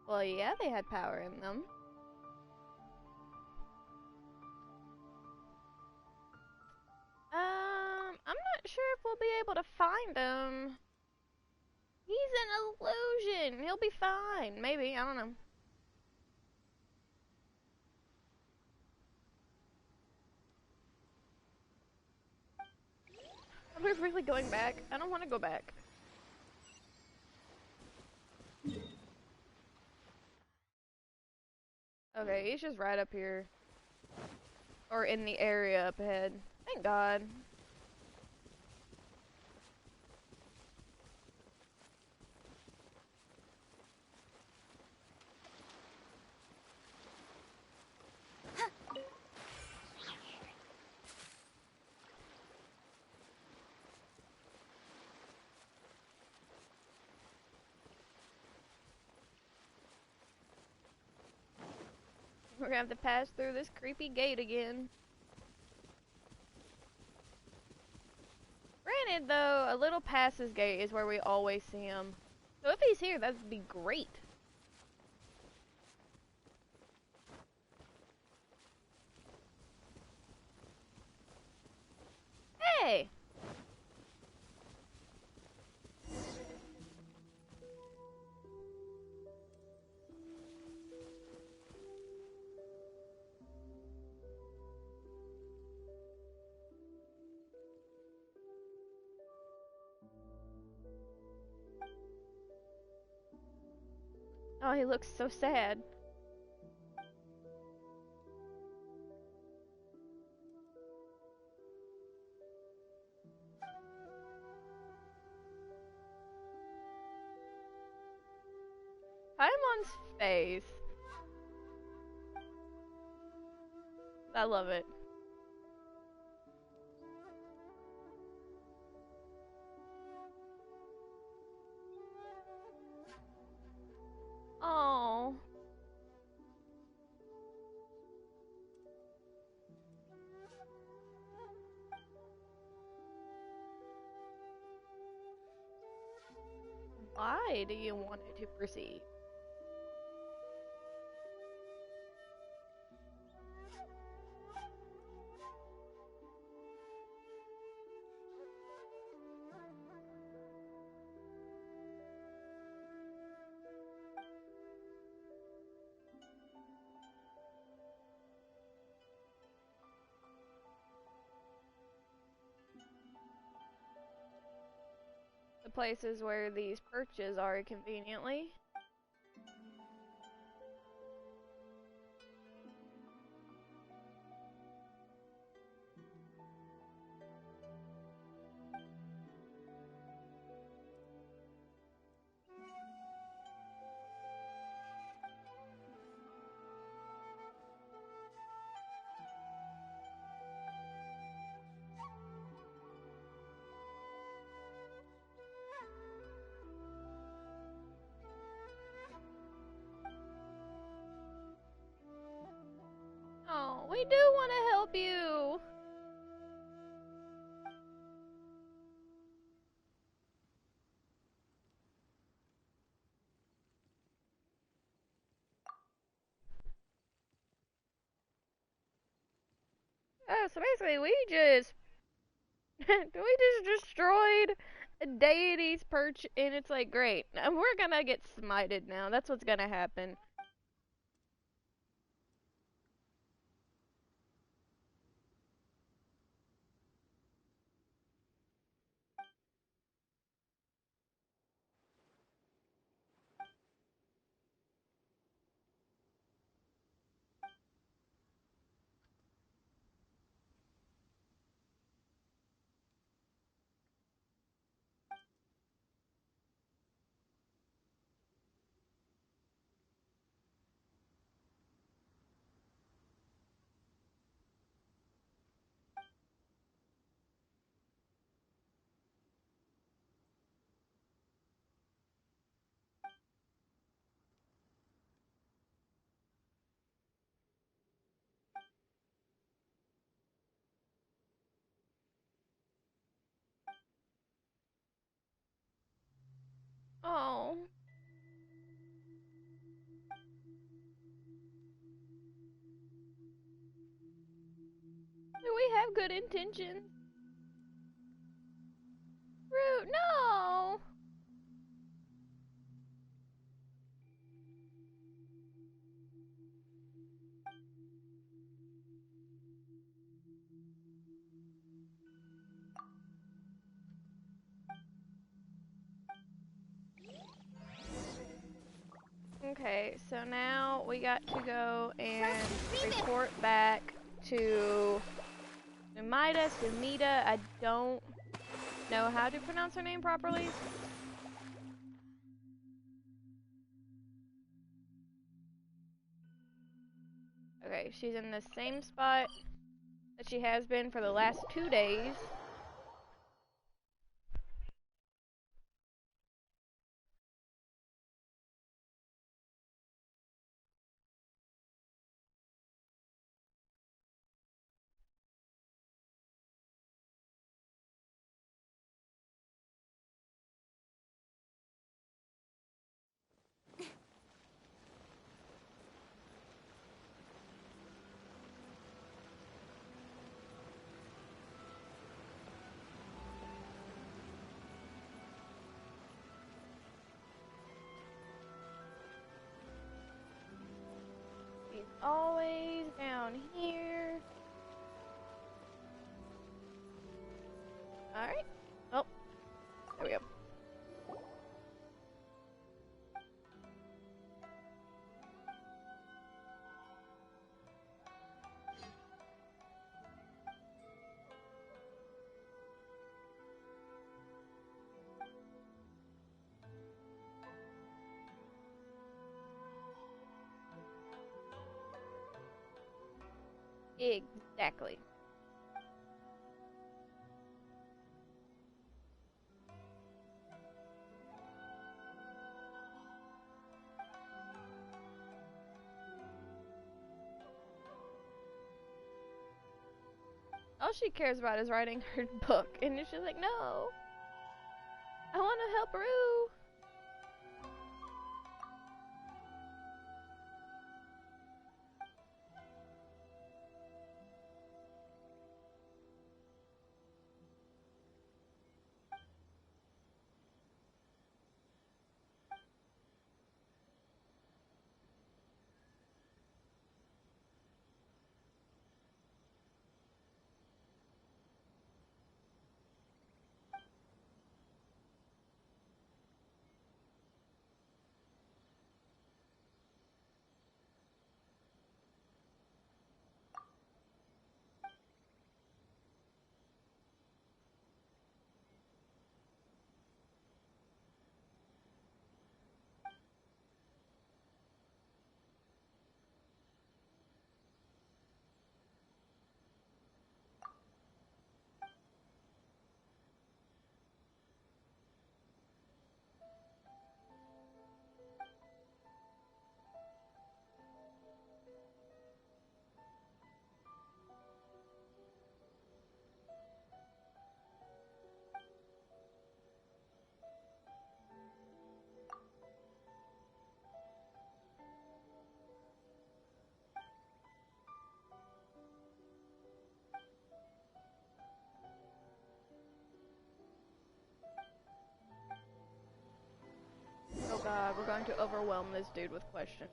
A: Well, yeah, they had power in them. I'm not sure if we'll be able to find him. He's an illusion. He'll be fine. Maybe. I don't know. Are we really going back? I don't want to go back. Okay, he's just right up here. Or in the area up ahead. Thank God. We're gonna have to pass through this creepy gate again. Granted, though, a little past this gate is where we always see him. So if he's here, that'd be great. Hey! Oh, he looks so sad. Paimon's face. I love it. Oh. Why do you want it to proceed? The places where these perches are conveniently. Oh, we do want to help you. Oh, so basically we just destroyed a deity's perch and it's like great. We're gonna get smited now. That's what's gonna happen. Oh. We have good intentions. Root, no! Okay, so now we got to go and report back to Sumida. I don't know how to pronounce her name properly. Okay, she's in the same spot that she has been for the last 2 days. always down here. Alright. Oh, there we go. Exactly. All she cares about is writing her book, and she's like, no, I want to help Rue. Oh god, we're going to overwhelm this dude with questions.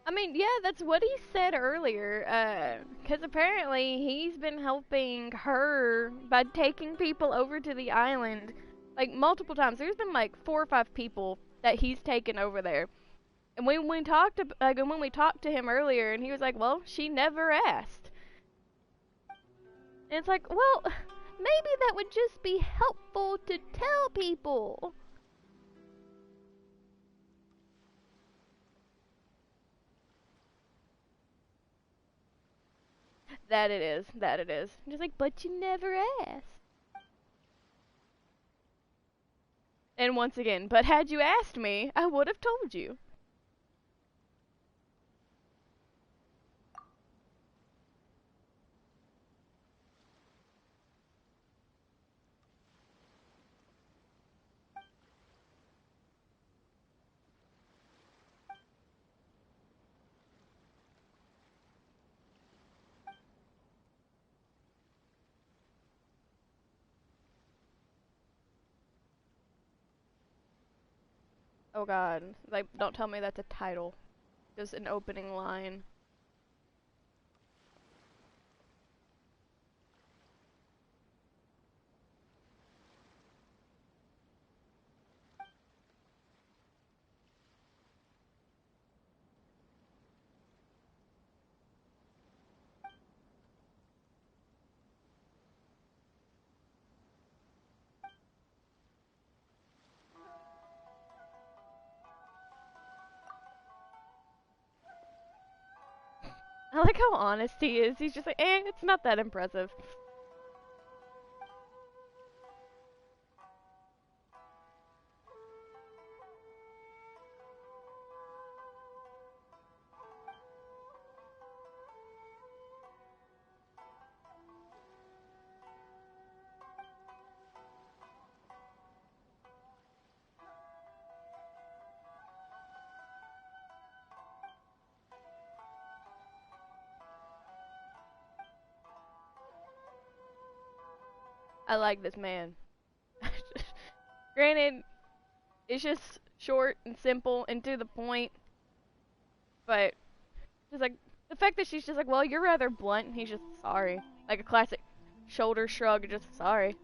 A: I mean, yeah, that's what he said earlier. Because apparently he's been helping her by taking people over to the island, like multiple times. There's been like 4 or 5 people that he's taken over there. And when we talked, when we talked to him earlier, and he was like, "Well, she never asked." And it's like, well, maybe that would just be helpful to tell people. That it is. That it is. Just like, but you never asked. And once again, but had you asked me, I would have told you. Oh god. Like, don't tell me that's a title. Just an opening line. I like how honest he is. He's just like, it's not that impressive. I like this man. Granted, it's just short and simple and to the point, but just like the fact that she's just like, well, you're rather blunt, and he's just sorry. Like a classic shoulder shrug, just sorry.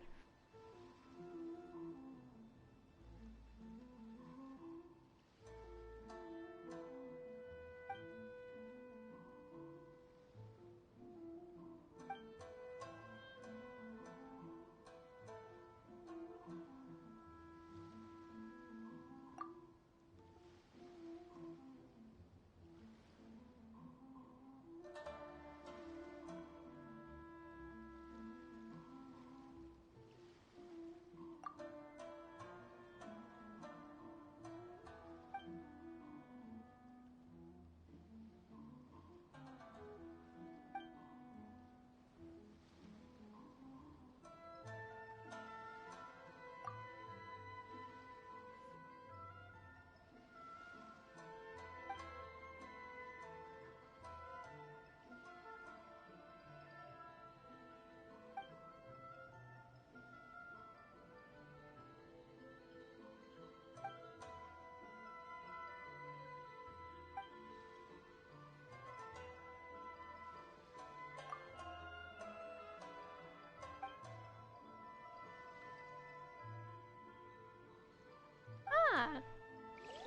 A: Ah,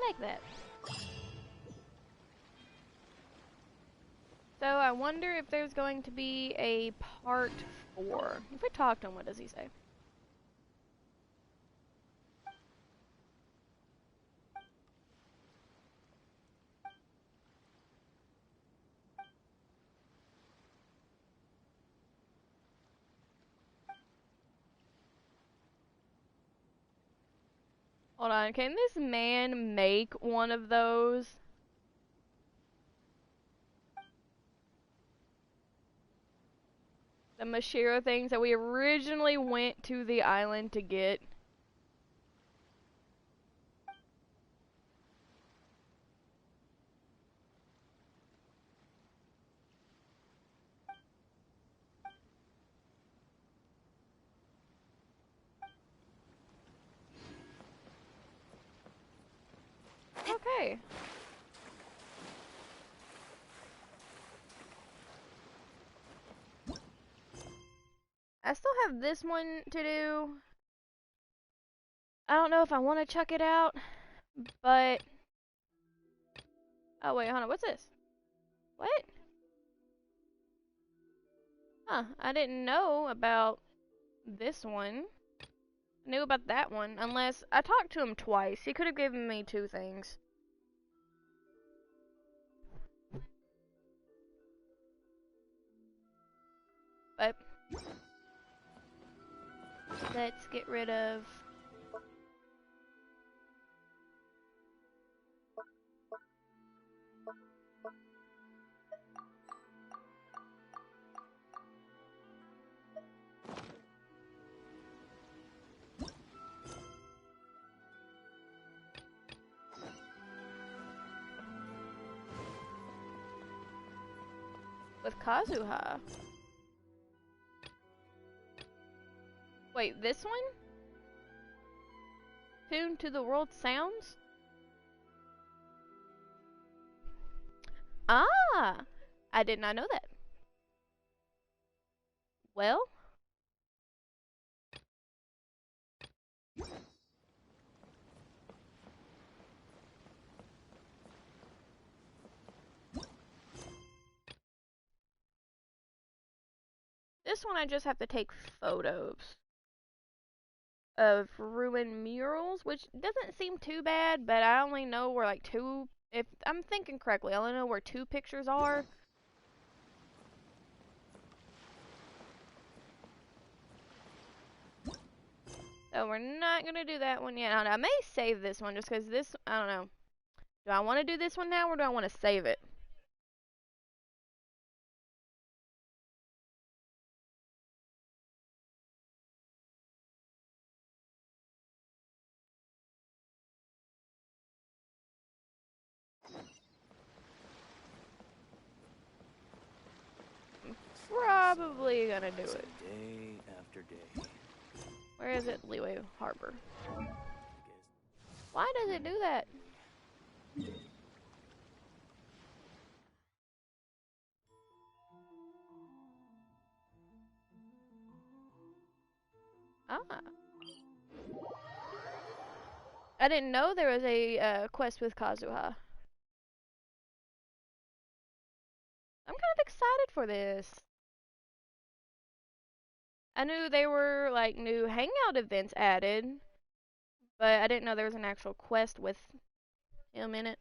A: like that. So I wonder if there's going to be a part 4. If I talk to him, what does he say? Hold on, can this man make one of those? The Maushiro things that we originally went to the island to get. Okay. I still have this one to do. I don't know if I want to chuck it out, but... Oh, wait, hold on. What's this? What? Huh, I didn't know about this one. I knew about that one, unless I talked to him twice. He could have given me 2 things. But let's get rid of... with Kazuha. Wait, this one? Tuned to the world sounds? Ah! I did not know that. Well, this one I just have to take photos of ruined murals, which doesn't seem too bad, but I only know where like 2, if I'm thinking correctly, I only know where 2 pictures are. So we're not gonna do that one yet. I may save this one just because this, I don't know. Do I want to do this one now or do I want to save it? Probably gonna do it.
C: Day after day.
A: Where is it? Leeway Harbor. Why does it do that? Ah. I didn't know there was a quest with Kazuha. I'm kind of excited for this. I knew they were like new hangout events added, but I didn't know there was an actual quest with him in it.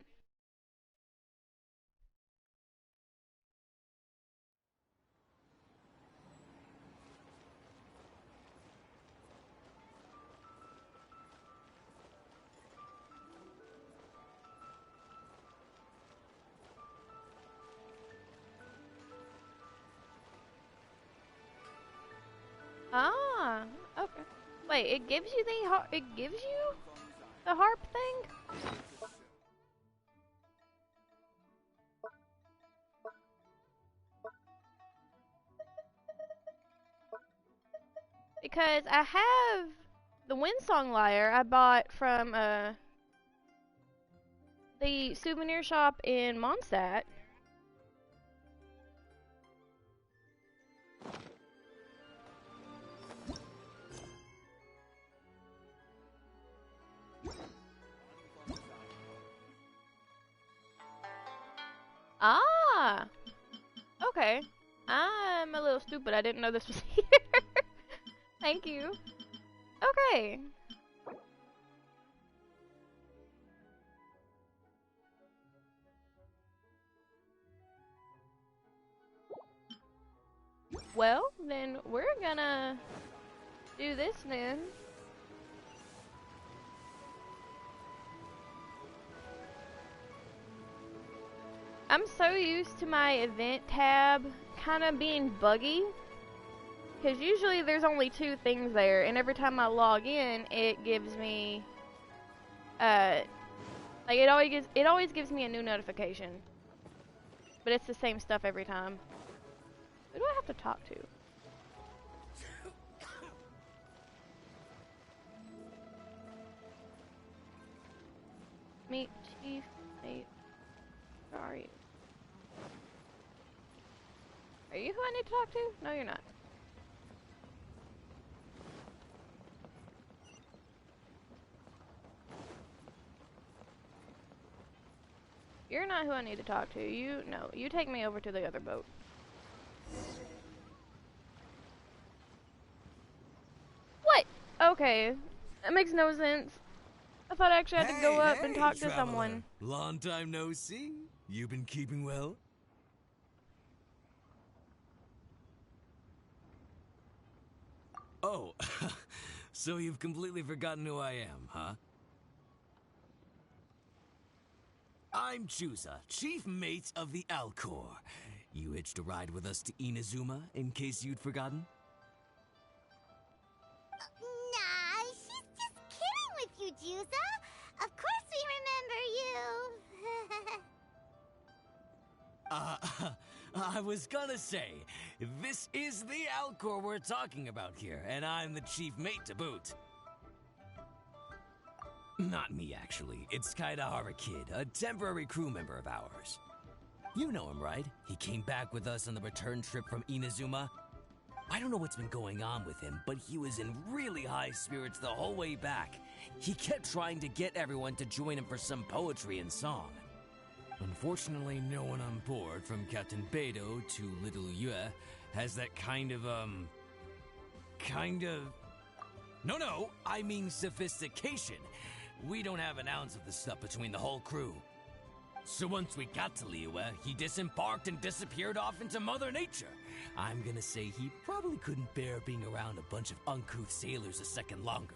A: Ah, okay. Wait, it gives you the harp thing? Because I have the Windsong Lyre I bought from the souvenir shop in Mondstadt. Ah, okay. I'm a little stupid. I didn't know this was here. Thank you. Okay. Well, then we're gonna do this then. I'm so used to my event tab kind of being buggy. Because usually there's only 2 things there, and every time I log in, it gives me, like it always gives me a new notification. But it's the same stuff every time. Who do I have to talk to? Meet Chief Mate. Where are you? Are you who I need to talk to? No, you're not. You're not who I need to talk to. You take me over to the other boat. What? Okay. That makes no sense. I thought I actually had to go up and talk to
D: traveler.
A: someone.
D: Long time no see. You been keeping well? Oh, so you've completely forgotten who I am, huh? I'm Chusa, chief mate of the Alcor. You hitched a ride with us to Inazuma, in case you'd forgotten?
E: Nah, she's just kidding with you, Jusa. Of course we remember you.
D: I was gonna say, this is the Alcor we're talking about here, and I'm the chief mate to boot. Not me, actually. It's Kaidahara Kid, a temporary crew member of ours. You know him, right? He came back with us on the return trip from Inazuma. I don't know what's been going on with him, but he was in really high spirits the whole way back. He kept trying to get everyone to join him for some poetry and song. Unfortunately, no one on board, from Captain Beidou to Little Yue, has that kind of, No, I mean sophistication. We don't have an ounce of the stuff between the whole crew. So once we got to Liyue, he disembarked and disappeared off into Mother Nature. I'm gonna say he probably couldn't bear being around a bunch of uncouth sailors a second longer.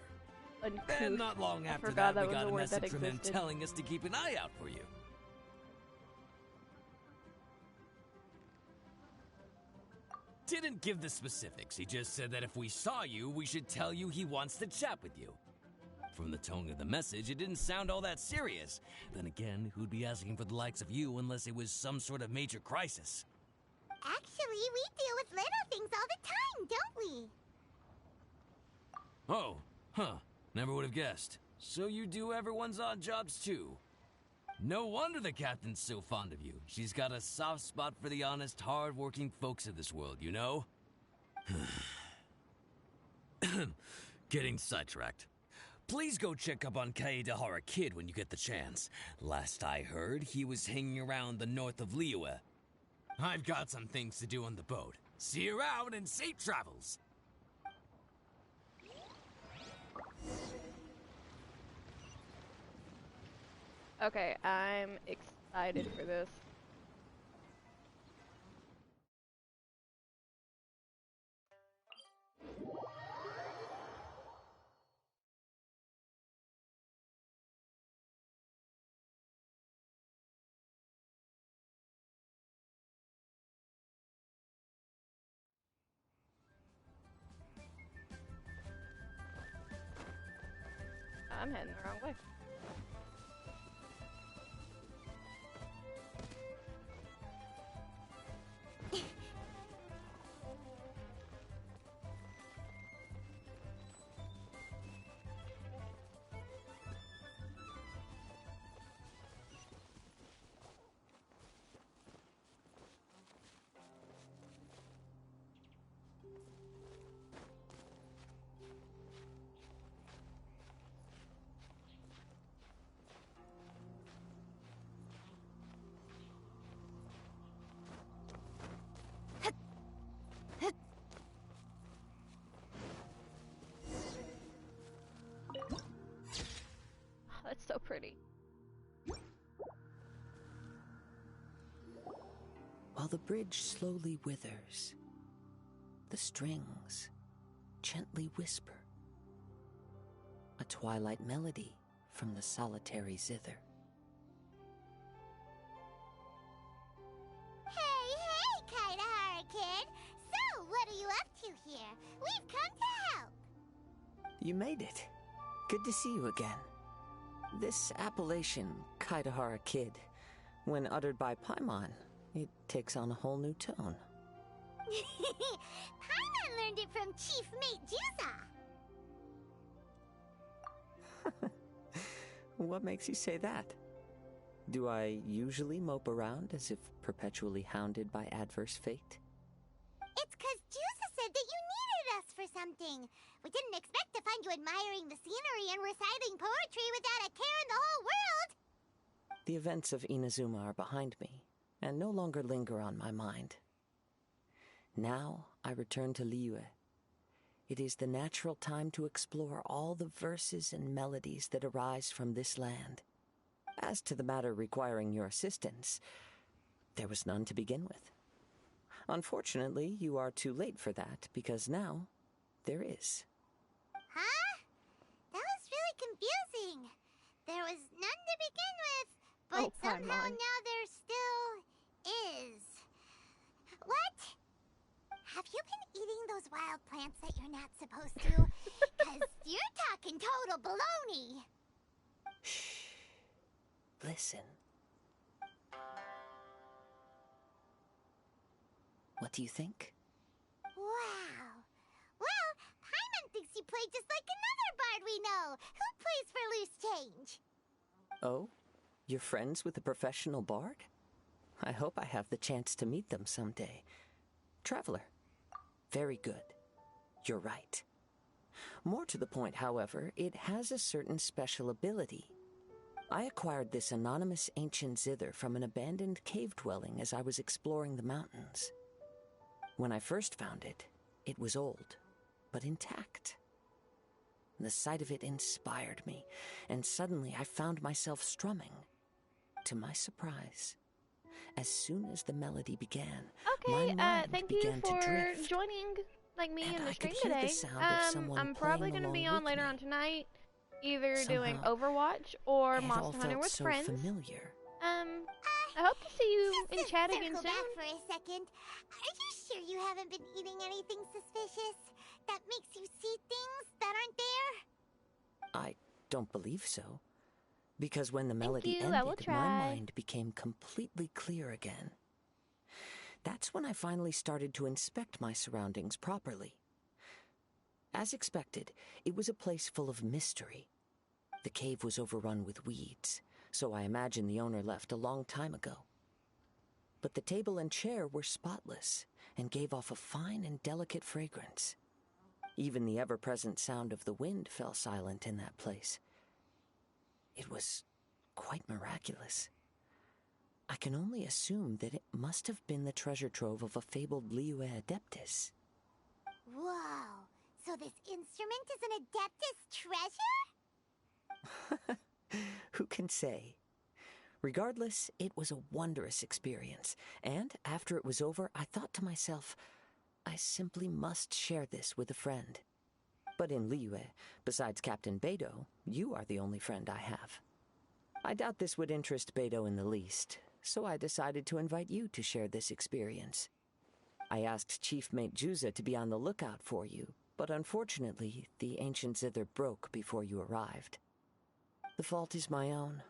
A: uncouth.
D: And not long
A: I
D: after
A: forgot
D: that, we
A: was
D: got
A: a
D: a
A: word that
D: message from him
A: existed.
D: telling us to keep an eye out for you. Didn't give the specifics, he just said that if we saw you, we should tell you he wants to chat with you. From the tone of the message, it didn't sound all that serious. Then again, who'd be asking for the likes of you unless it was some sort of major crisis?
E: Actually, we deal with little things all the time, don't we?
D: Oh, huh. Never would have guessed. So you do everyone's odd jobs too. No wonder the captain's so fond of you. She's got a soft spot for the honest, hard-working folks of this world, you know? Getting sidetracked. Please go check up on Kaedehara Kid when you get the chance. Last I heard, he was hanging around the north of Liyue. I've got some things to do on the boat. See you around and safe travels!
A: Okay, I'm excited for this. I'm heading the wrong way. That's so pretty.
F: While the bridge slowly withers, the strings gently whisper. A twilight melody from the solitary zither.
E: Hey, Kaedehara Kid! So, what are you up to here? We've come to help!
F: You made it. Good to see you again. This appellation, Kaedehara Kid, when uttered by Paimon, it takes on a whole new tone.
E: Paimon learned it from Chief Mate Juza!
F: What makes you say that? Do I usually mope around as if perpetually hounded by adverse fate?
E: It's 'cause Juza said that you needed us for something. We didn't expect to find you admiring the scenery and reciting poetry without a care in the whole world!
F: The events of Inazuma are behind me, and no longer linger on my mind. Now I return to Liyue. It is the natural time to explore all the verses and melodies that arise from this land. As to the matter requiring your assistance, there was none to begin with. Unfortunately, you are too late for that, because now there is.
E: Huh? That was really confusing. There was none to begin with, but
A: Oh,
E: somehow
A: Paimon.
E: now there still is. What? Have you been eating those wild plants that you're not supposed to? 'Cause you're talking total baloney.
F: Shh. Listen. What do you think?
E: Wow. Well, Paimon thinks you play just like another bard we know, who plays for loose change.
F: Oh? You're friends with a professional bard? I hope I have the chance to meet them someday. Traveler. Very good. You're right. More to the point, however, it has a certain special ability. I acquired this anonymous ancient zither from an abandoned cave dwelling as I was exploring the mountains. When I first found it, it was old, but intact. The sight of it inspired me, and suddenly I found myself strumming. To my surprise, as soon as the melody began, my
A: Okay,
F: mind
A: thank you
F: began to
A: for
F: drift.
A: joining, like, me
F: And
A: in
F: I
A: the stream
F: could hear the
A: today.
F: sound of someone
A: I'm probably
F: playing
A: gonna be
F: along
A: on
F: with
A: later
F: me.
A: on tonight. either doing
F: Somehow,
A: Overwatch or
F: it all
A: Monster Hunter
F: felt
A: with
F: so
A: friends.
F: familiar.
A: I hope to see you in
E: Just
A: chat
E: to
A: again
E: circle
A: soon.
E: back for a second, are you sure you haven't been eating anything suspicious that makes you see things that aren't there?
F: I don't believe so. Because when the
A: Thank
F: melody
A: you, I will
F: ended, my
A: try.
F: mind became completely clear again. That's when I finally started to inspect my surroundings properly. As expected, it was a place full of mystery. The cave was overrun with weeds, so I imagine the owner left a long time ago. But the table and chair were spotless and gave off a fine and delicate fragrance. Even the ever-present sound of the wind fell silent in that place. It was quite miraculous. I can only assume that it must have been the treasure trove of a fabled Liyue Adeptus.
E: Whoa, so this instrument is an Adeptus treasure?
F: Who can say? Regardless, it was a wondrous experience, and after it was over, I thought to myself, I simply must share this with a friend. But in Liyue, besides Captain Beidou, you are the only friend I have. I doubt this would interest Beidou in the least, so I decided to invite you to share this experience. I asked Chief Mate Juza to be on the lookout for you, but unfortunately, the ancient zither broke before you arrived. The fault is my own.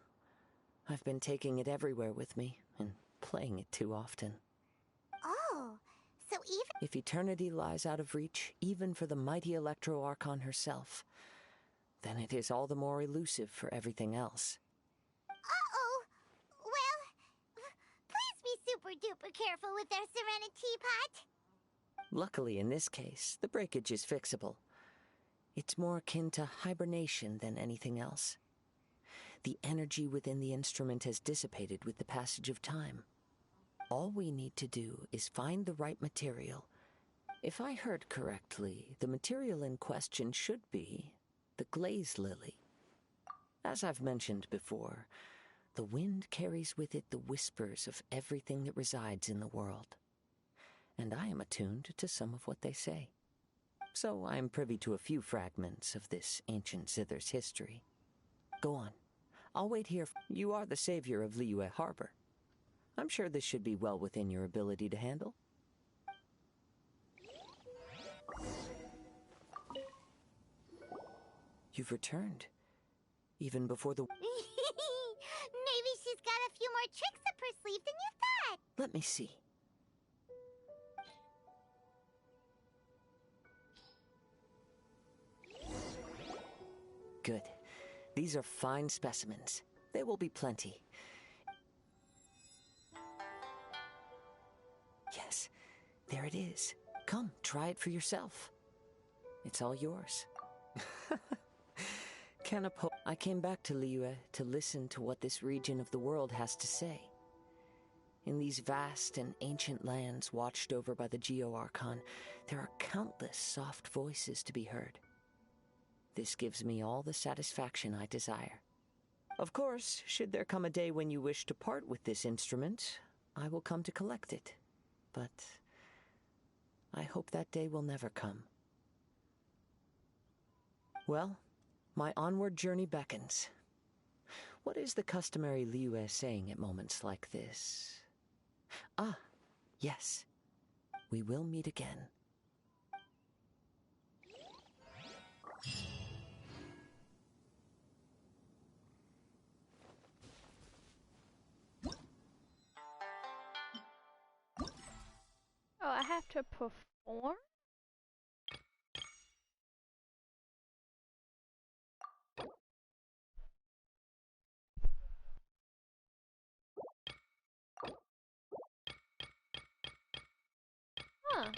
F: I've been taking it everywhere with me, and playing it too often.
E: Oh, so even...
F: If eternity lies out of reach, even for the mighty Electro Archon herself, then it is all the more elusive for everything else.
E: Uh-oh. Well, please be super duper careful with our Serenity Pot.
F: Luckily, in this case, the breakage is fixable. It's more akin to hibernation than anything else. The energy within the instrument has dissipated with the passage of time. All we need to do is find the right material. If I heard correctly, the material in question should be the glaze lily. As I've mentioned before, the wind carries with it the whispers of everything that resides in the world. And I am attuned to some of what they say. So I am privy to a few fragments of this ancient zither's history. Go on. I'll wait here. You are the savior of Liyue Harbor. I'm sure this should be well within your ability to handle. You've returned. Even before the...
E: Maybe she's got a few more tricks up her sleeve than you thought.
F: Let me see. Good. These are fine specimens. There will be plenty. Yes, there it is. Come, try it for yourself. It's all yours. I came back to Liyue to listen to what this region of the world has to say. In these vast and ancient lands watched over by the Geo-Archon, there are countless soft voices to be heard. This gives me all the satisfaction I desire. Of course, should there come a day when you wish to part with this instrument, I will come to collect it. But I hope that day will never come. Well, my onward journey beckons. What is the customary Liyue saying at moments like this? Ah, yes. We will meet again.
A: Oh, I have to perform? Huh.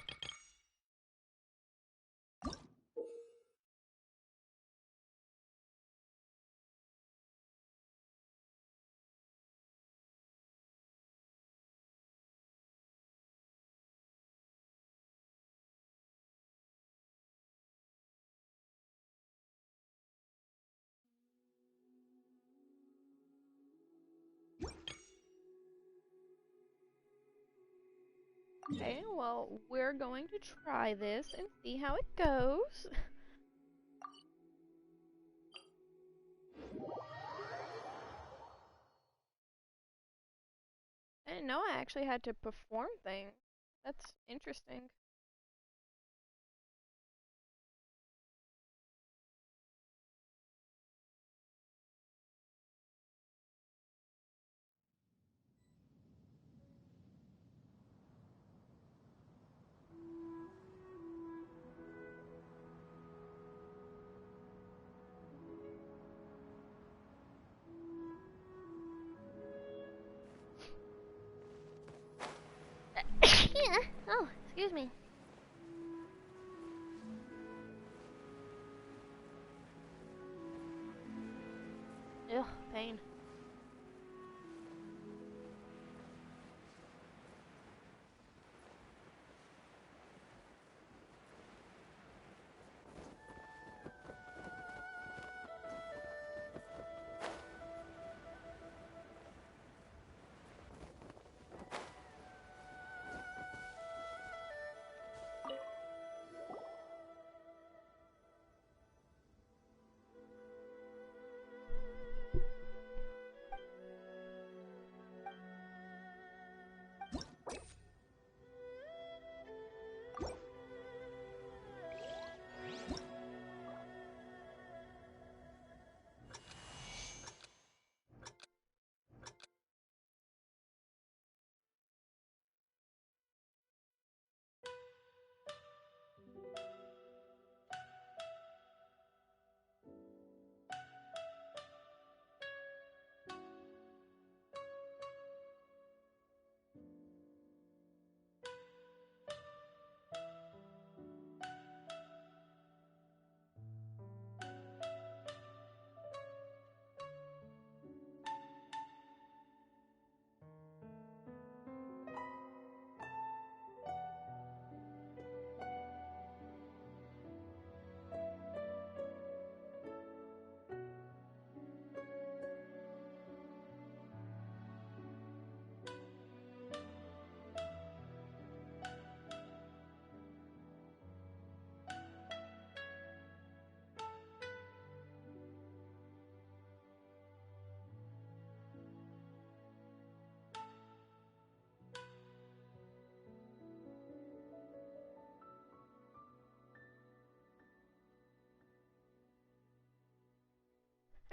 A: Okay, well, we're going to try this and see how it goes. didn't know I actually had to perform things. That's interesting. Oh, excuse me. Ugh, pain.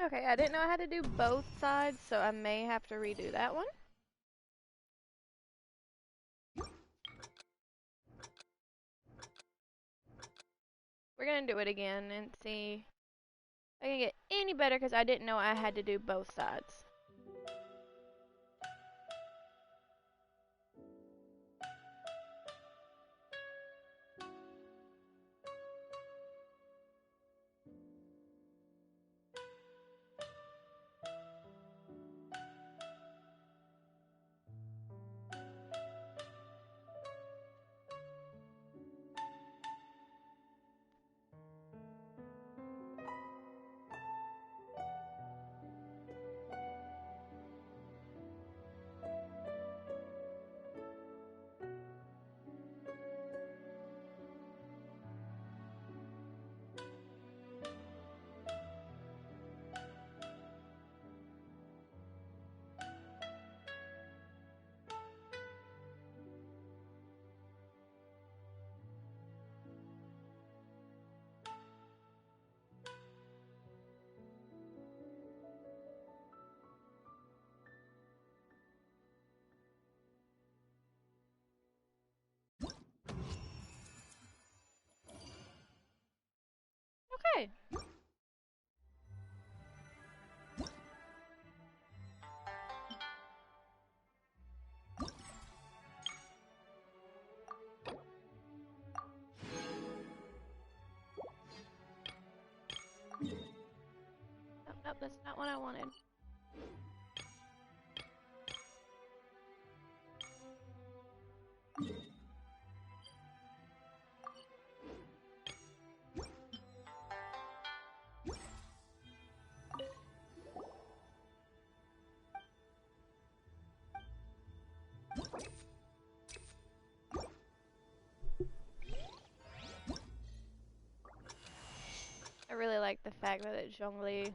A: Okay, I didn't know I had to do both sides, so I may have to redo that one. We're gonna do it again and see if I can get any better because I didn't know I had to do both sides. Okay. Nope, nope, that's not what I wanted. I really like the fact that it's Zhongli.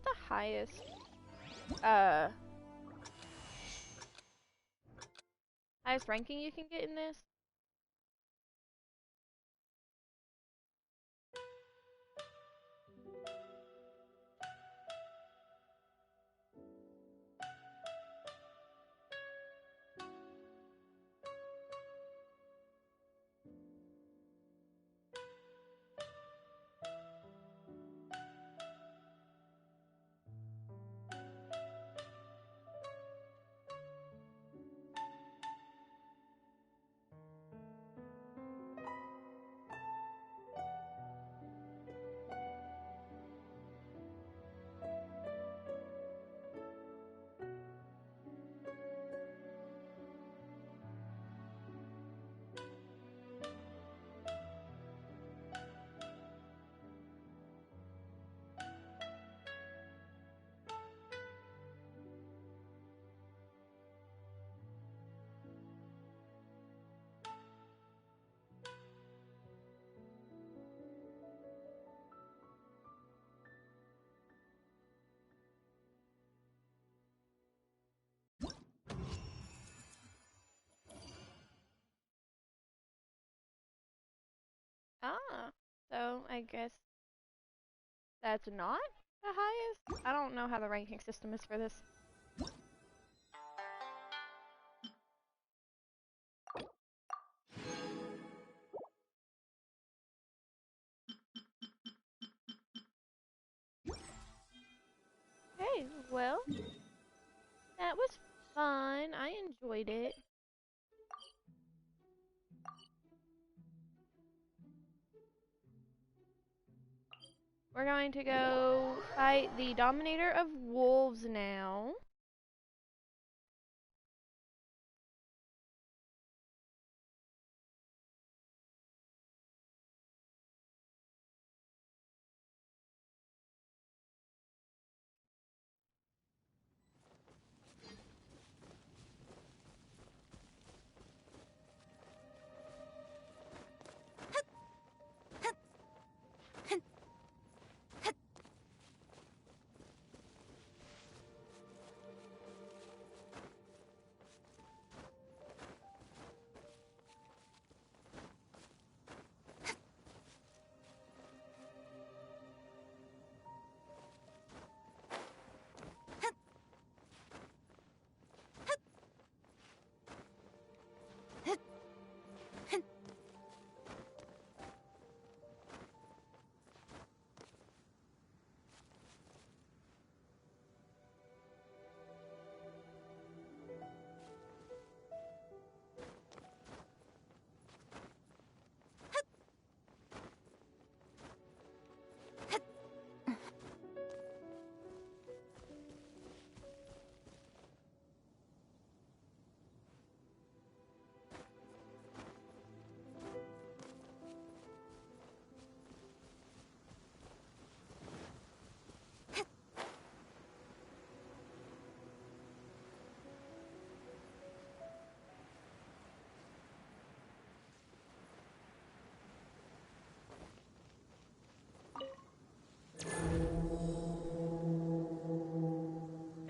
A: the highest uh highest ranking you can get in this? Ah, so I guess that's not the highest? I don't know how the ranking system is for this. Okay, well, that was fun. I enjoyed it. We're going to go fight the Dominator of Wolves now.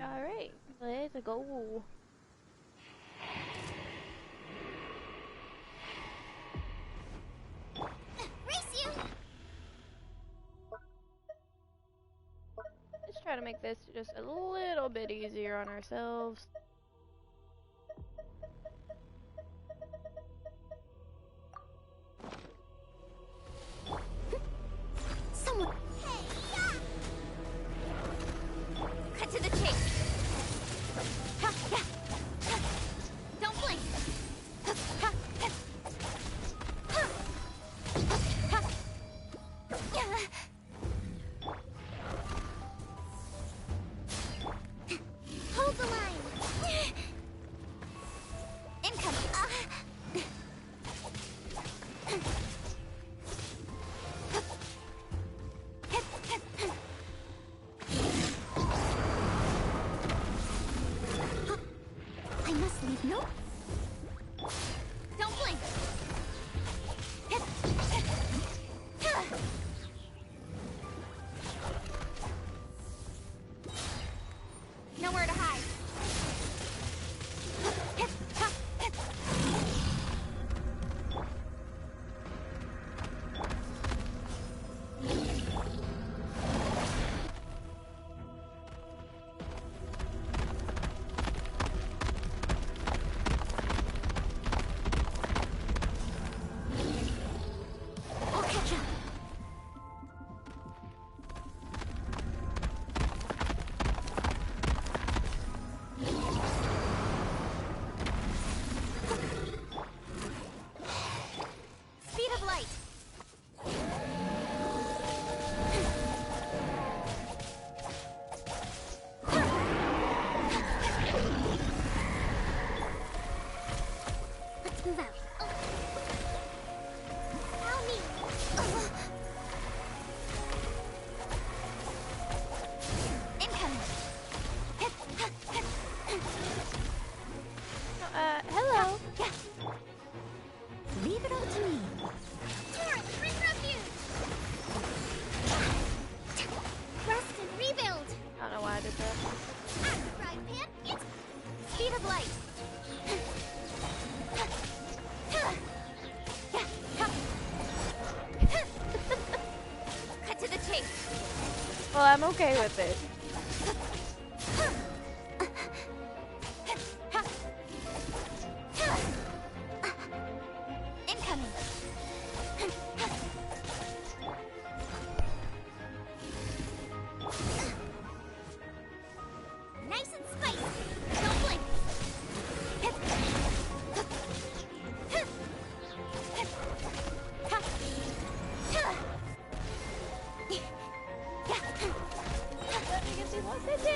A: Alright, let's go.
E: Race you!
A: Let's try to make this just a little bit easier on ourselves.
E: Someone. Hey, cut to the chase. Ha, yeah. Ha. Don't blink. Ha, ha, ha. Ha. Ha. Yeah. Hold the line. Incoming.
A: okay with it.
B: Incoming.
E: Nice and spicy. Don't blink.
A: I guess he wants it in.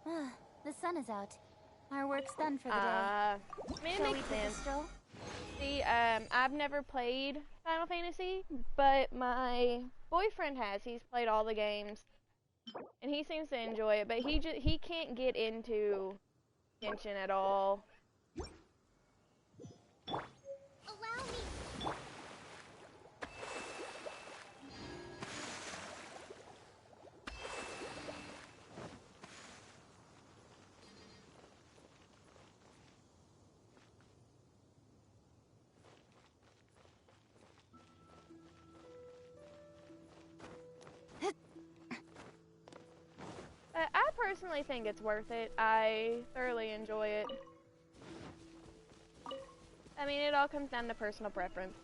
A: Okay.
B: The sun is out. Our work's done for the day.
A: I mean, it
B: Shall we
A: makes
B: take a
A: sense.
B: stroll?
A: See, I've never played Final Fantasy, but my boyfriend has. He's played all the games, and he seems to enjoy it. But he can't get into Genshin at all.
E: Allow me.
A: But I personally think it's worth it. I thoroughly enjoy it. I mean, it all comes down to personal preference.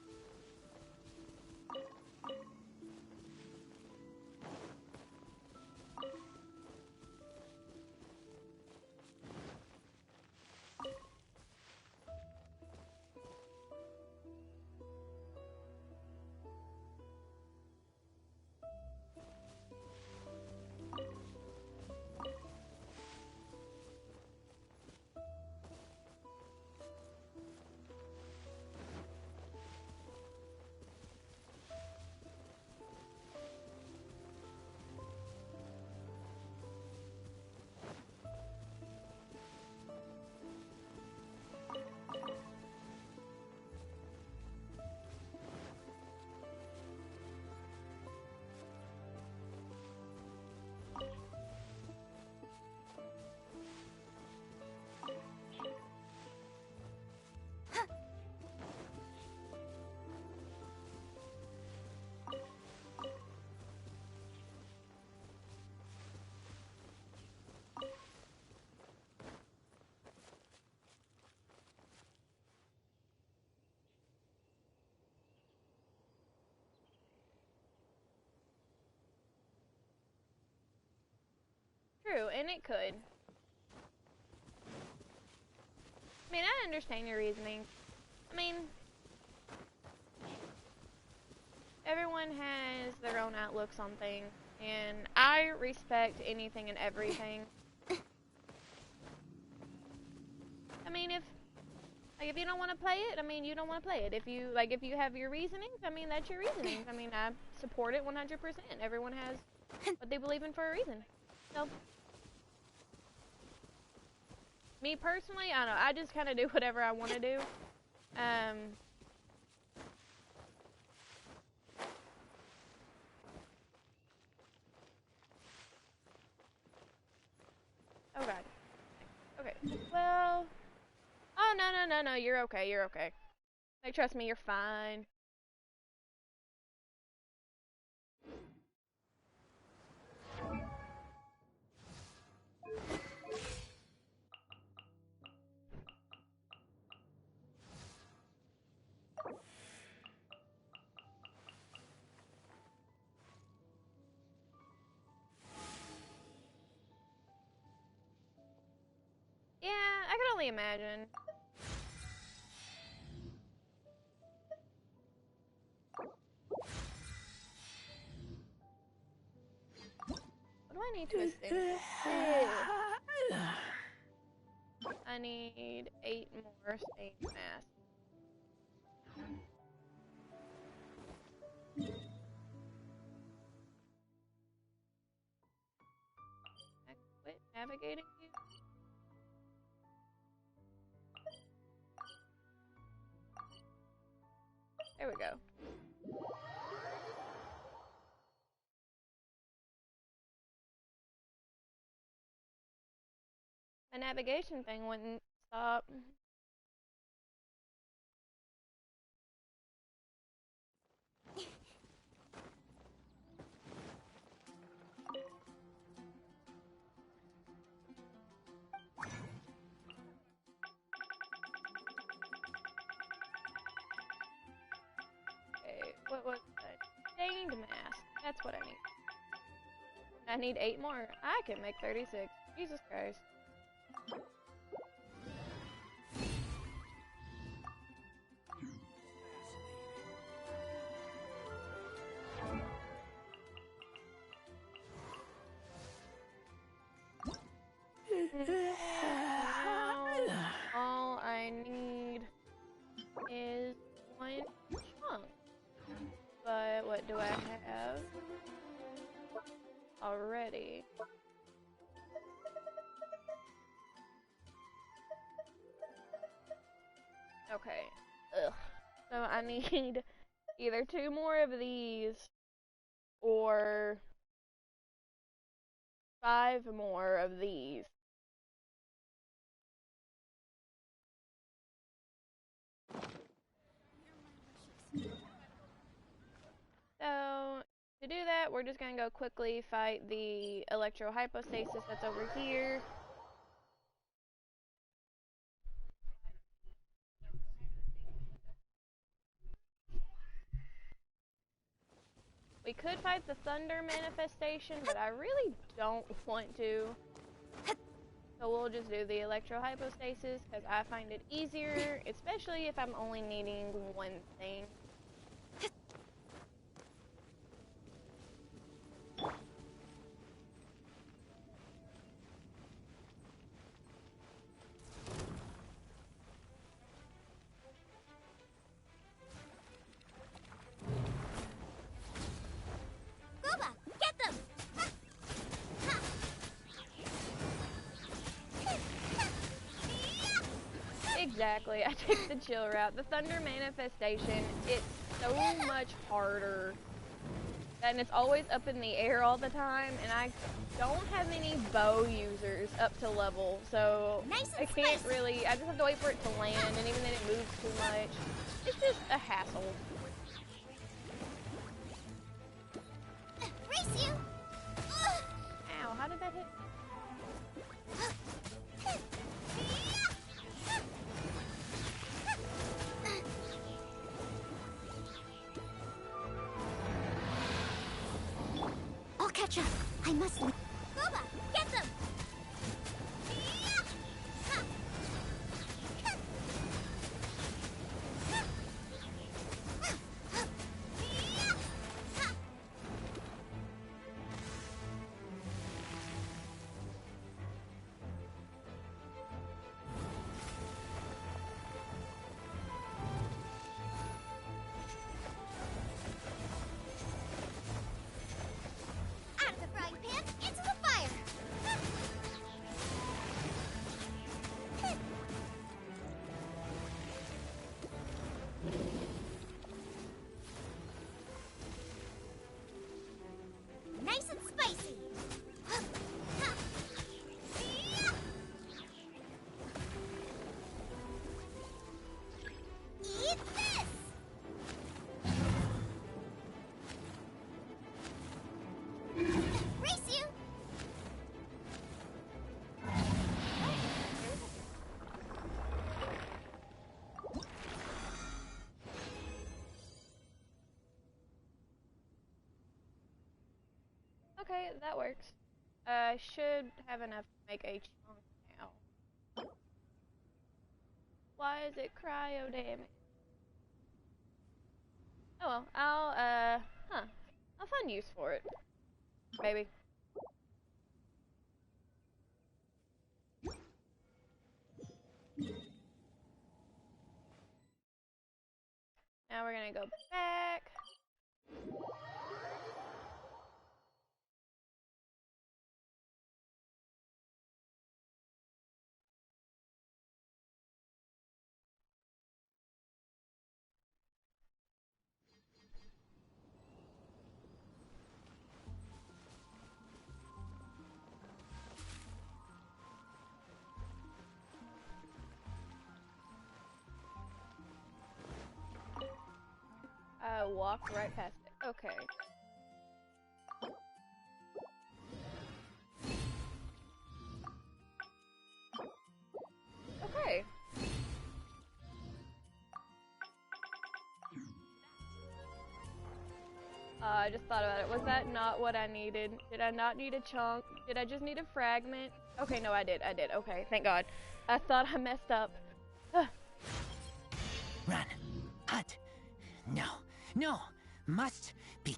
A: True, and it could. I mean, I understand your reasoning. I mean, everyone has their own outlooks on things, and I respect anything and everything. I mean, if you don't want to play it, I mean, you don't want to play it. If you have your reasonings, I mean, that's your reasonings. I mean, I support it 100%. Everyone has what they believe in for a reason. So, me personally, I don't know. I just kind of do whatever I want to do. Oh god. Okay. Well. Oh no. You're okay. You're okay. Like, trust me, you're fine. Yeah, I can only imagine. What do I need to extinguish? I need 8 more stained mass. I quit navigating you. There we go. My navigation thing wouldn't stop. Okay, what was that? Stained mask. That's what I need. I need 8 more. I can make 36. Jesus Christ. Now, all I need is 1 chunk. But what do I have already? Okay. Ugh. So I need either 2 more of these or 5 more of these. So, to do that, we're just gonna go quickly fight the electrohypostasis that's over here. We could fight the thunder manifestation, but I really don't want to. So we'll just do the electrohypostasis, because I find it easier, especially if I'm only needing 1 thing.
E: Gooba, get them!
A: Exactly, I take the chill route. The thunder manifestation, it's so much harder. And it's always up in the air all the time, and I don't have any bow users up to level, so
E: Nice
A: I
E: and
A: can't
E: spicy.
A: really, I just have to wait for it to land, and even then it moves too much. It's just a hassle.
E: Race you!
A: Ow, how did that hit?
E: I'll catch up. I must leave. Gooba, get them! Out of the frying pan, into the fire! Nice and spicy! Eat this! Race you!
A: Okay, that works. I should have enough to make a chunk now. Why is it cryo damage? Oh well, I'll find use for it. Maybe. Now we're gonna go back. walked right past it. Okay. Okay. I just thought about it. Was that not what I needed? Did I not need a chunk? Did I just need a fragment? Okay, no, I did. Okay, thank God. I thought I messed up.
G: Run. Hunt. No. No. Must be...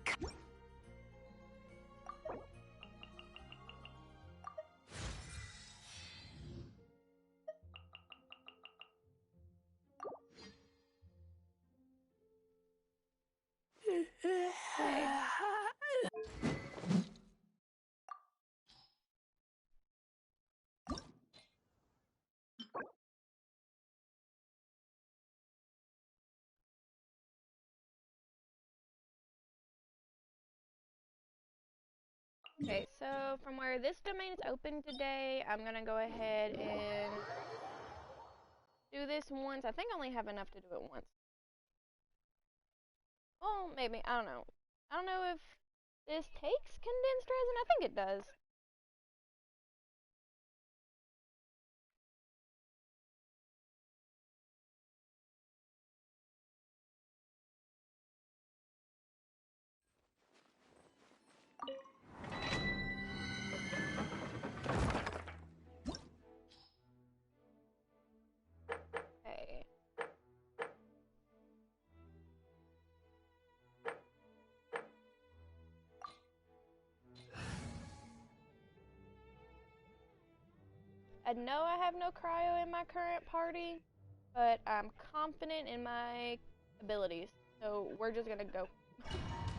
A: Okay, so from where this domain is open today, I'm gonna go ahead and do this once. I think I only have enough to do it once. Well, maybe. I don't know. I don't know if this takes condensed resin. I think it does. Okay. I know I have no cryo in my current party, but I'm confident in my abilities. So we're just gonna go.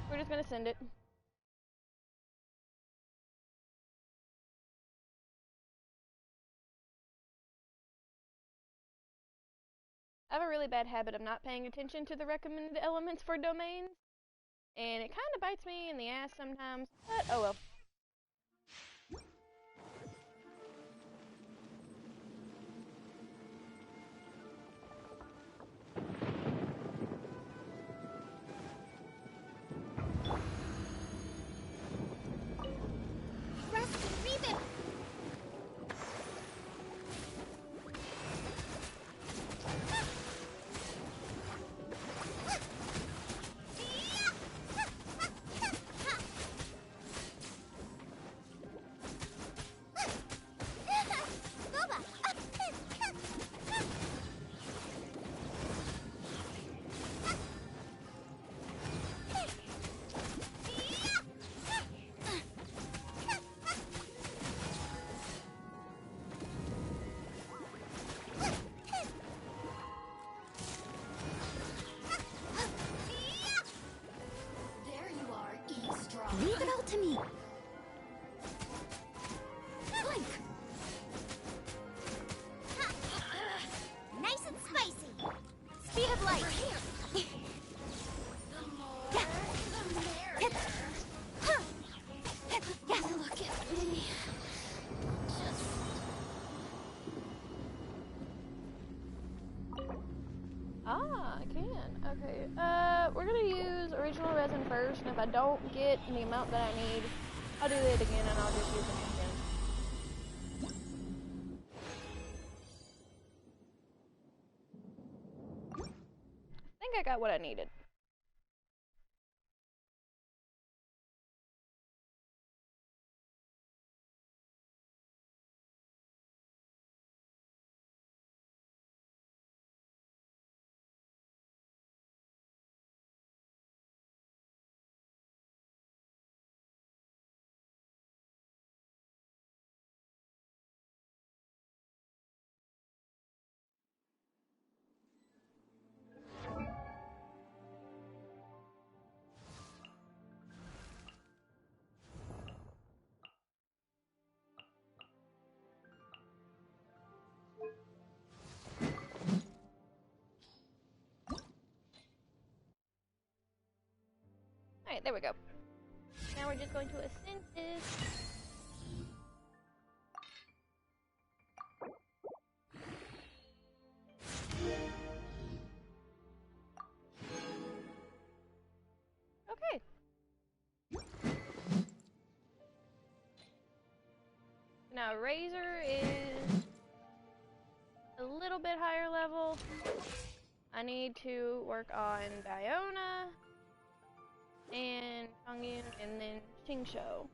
A: We're just gonna send it. I have a really bad habit of not paying attention to the recommended elements for domains, and it kind of bites me in the ass sometimes, but oh well.
E: Rest and rebuild.
B: Leave it all to me. Blink.
E: Nice and spicy.
B: Speed of light. Look at me.
A: Ah, I can. Okay. We're gonna use original resin first, and if I don't get the amount that I need, I'll do it again, and I'll just use it again. I think I got what I needed. Alright, there we go. Now we're just going to ascend this. Now Razor is a little bit higher level. I need to work on Diona and Chongyun and then Xingqiu.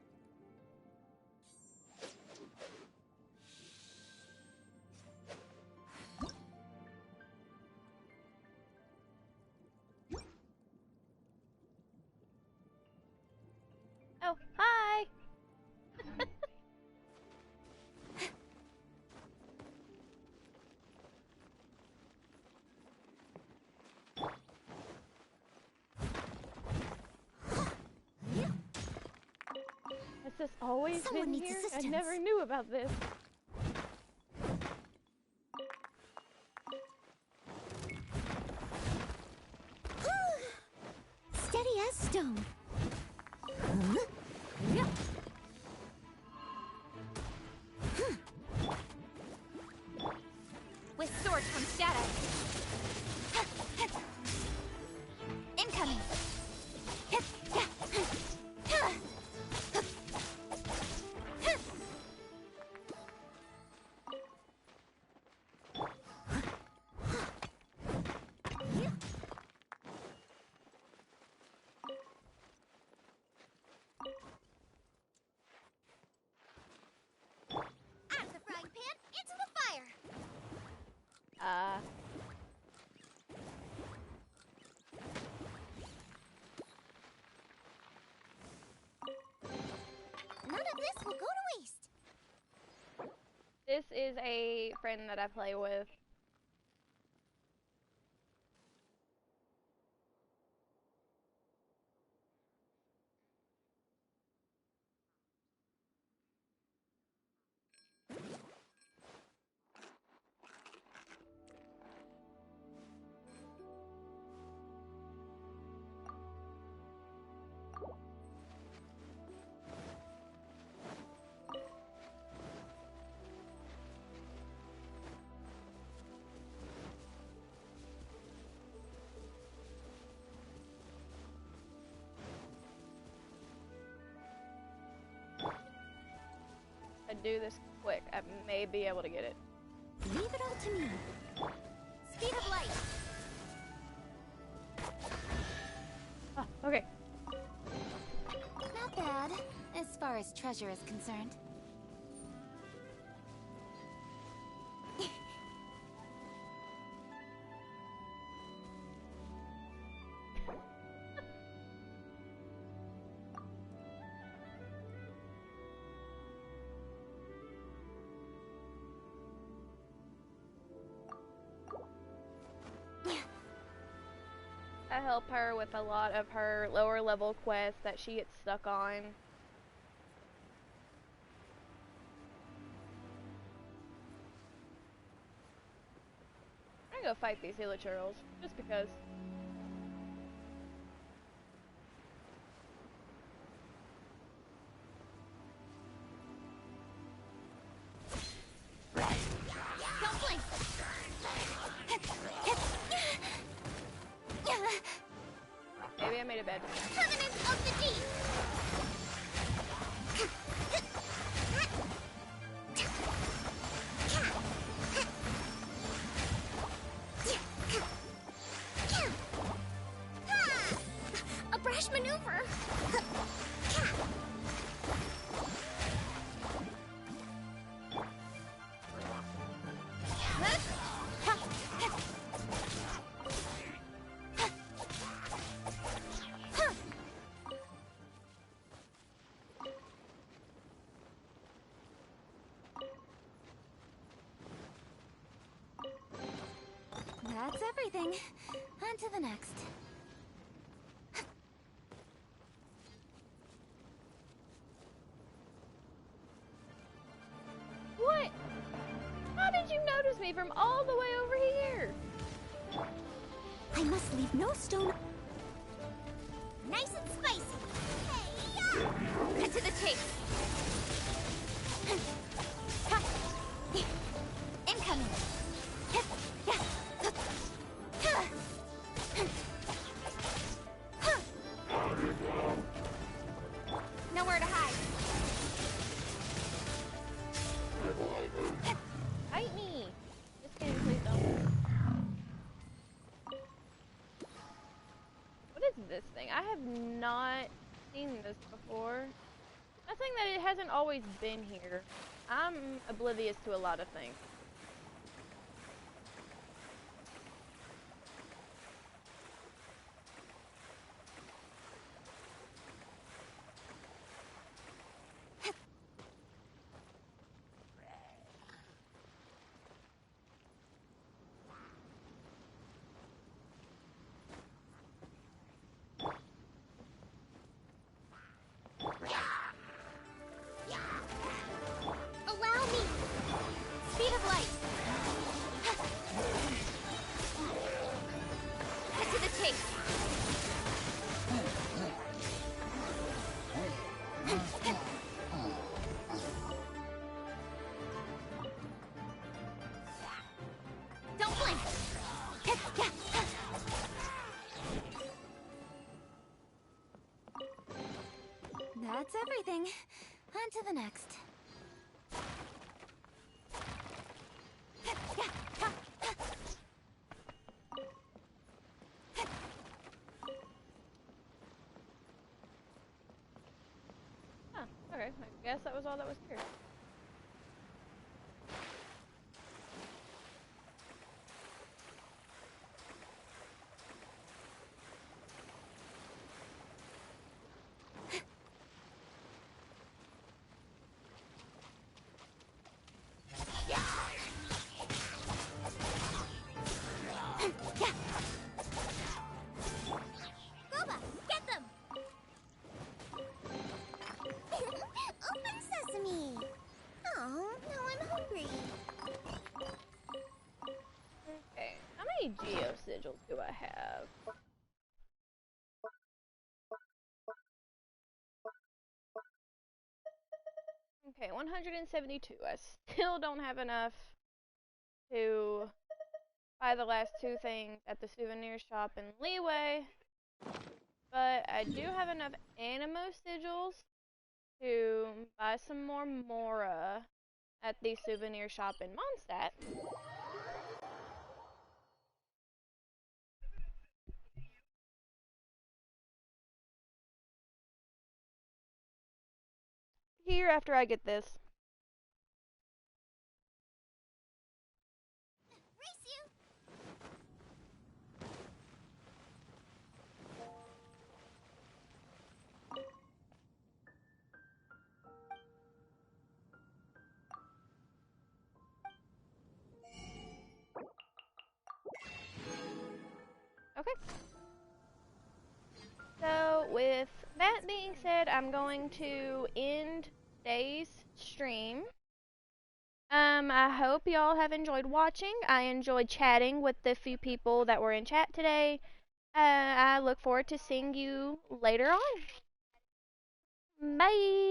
A: Oh, hi! Has this always
E: Someone
A: been
E: needs
A: here? I
E: assistance.
A: never knew about this.
E: Steady as stone. Huh? Yeah.
B: With sword from shadow. Incoming.
E: Out of the frying pan, into the fire. None of this will go to waste.
A: This is a friend that I play with. If I do this quick, I may be able to get it.
E: Leave it all to me. Speed of light.
A: Ah, okay.
B: Not bad, as far as treasure is concerned.
A: I help her with a lot of her lower level quests that she gets stuck on. I'm gonna go fight these hilichurls, just because.
E: Don't blink.
A: Maybe I made a bad decision.
E: Covenant of the Deep. A brash maneuver.
B: That's everything. On to the next.
A: What? How did you notice me from all the way over here?
E: I must leave no stone. Nice and spicy. Hey,
B: Cut to the chase. Incoming. Nowhere to hide.
A: not seen this before. Nothing that it hasn't always been here. I'm oblivious to a lot of things.
E: Allow me! Speed of light! Cut to the chase! Don't blink!
B: That's everything. On to the next.
A: Huh, okay, I guess that was all that was here.
E: Gooba, get them! Open sesame! Oh, now I'm hungry.
A: Okay, how many geo sigils do I have? Okay, 172. I still don't have enough to buy the last two things at the souvenir shop in Leeway, but I do have enough Animo sigils to buy some more Mora at the souvenir shop in Mondstadt. Here after I get this.
E: Race you!
A: Okay. So with that being said, I'm going to end today's stream. I hope y'all have enjoyed watching. I enjoyed chatting with the few people that were in chat today. I look forward to seeing you later on. Bye!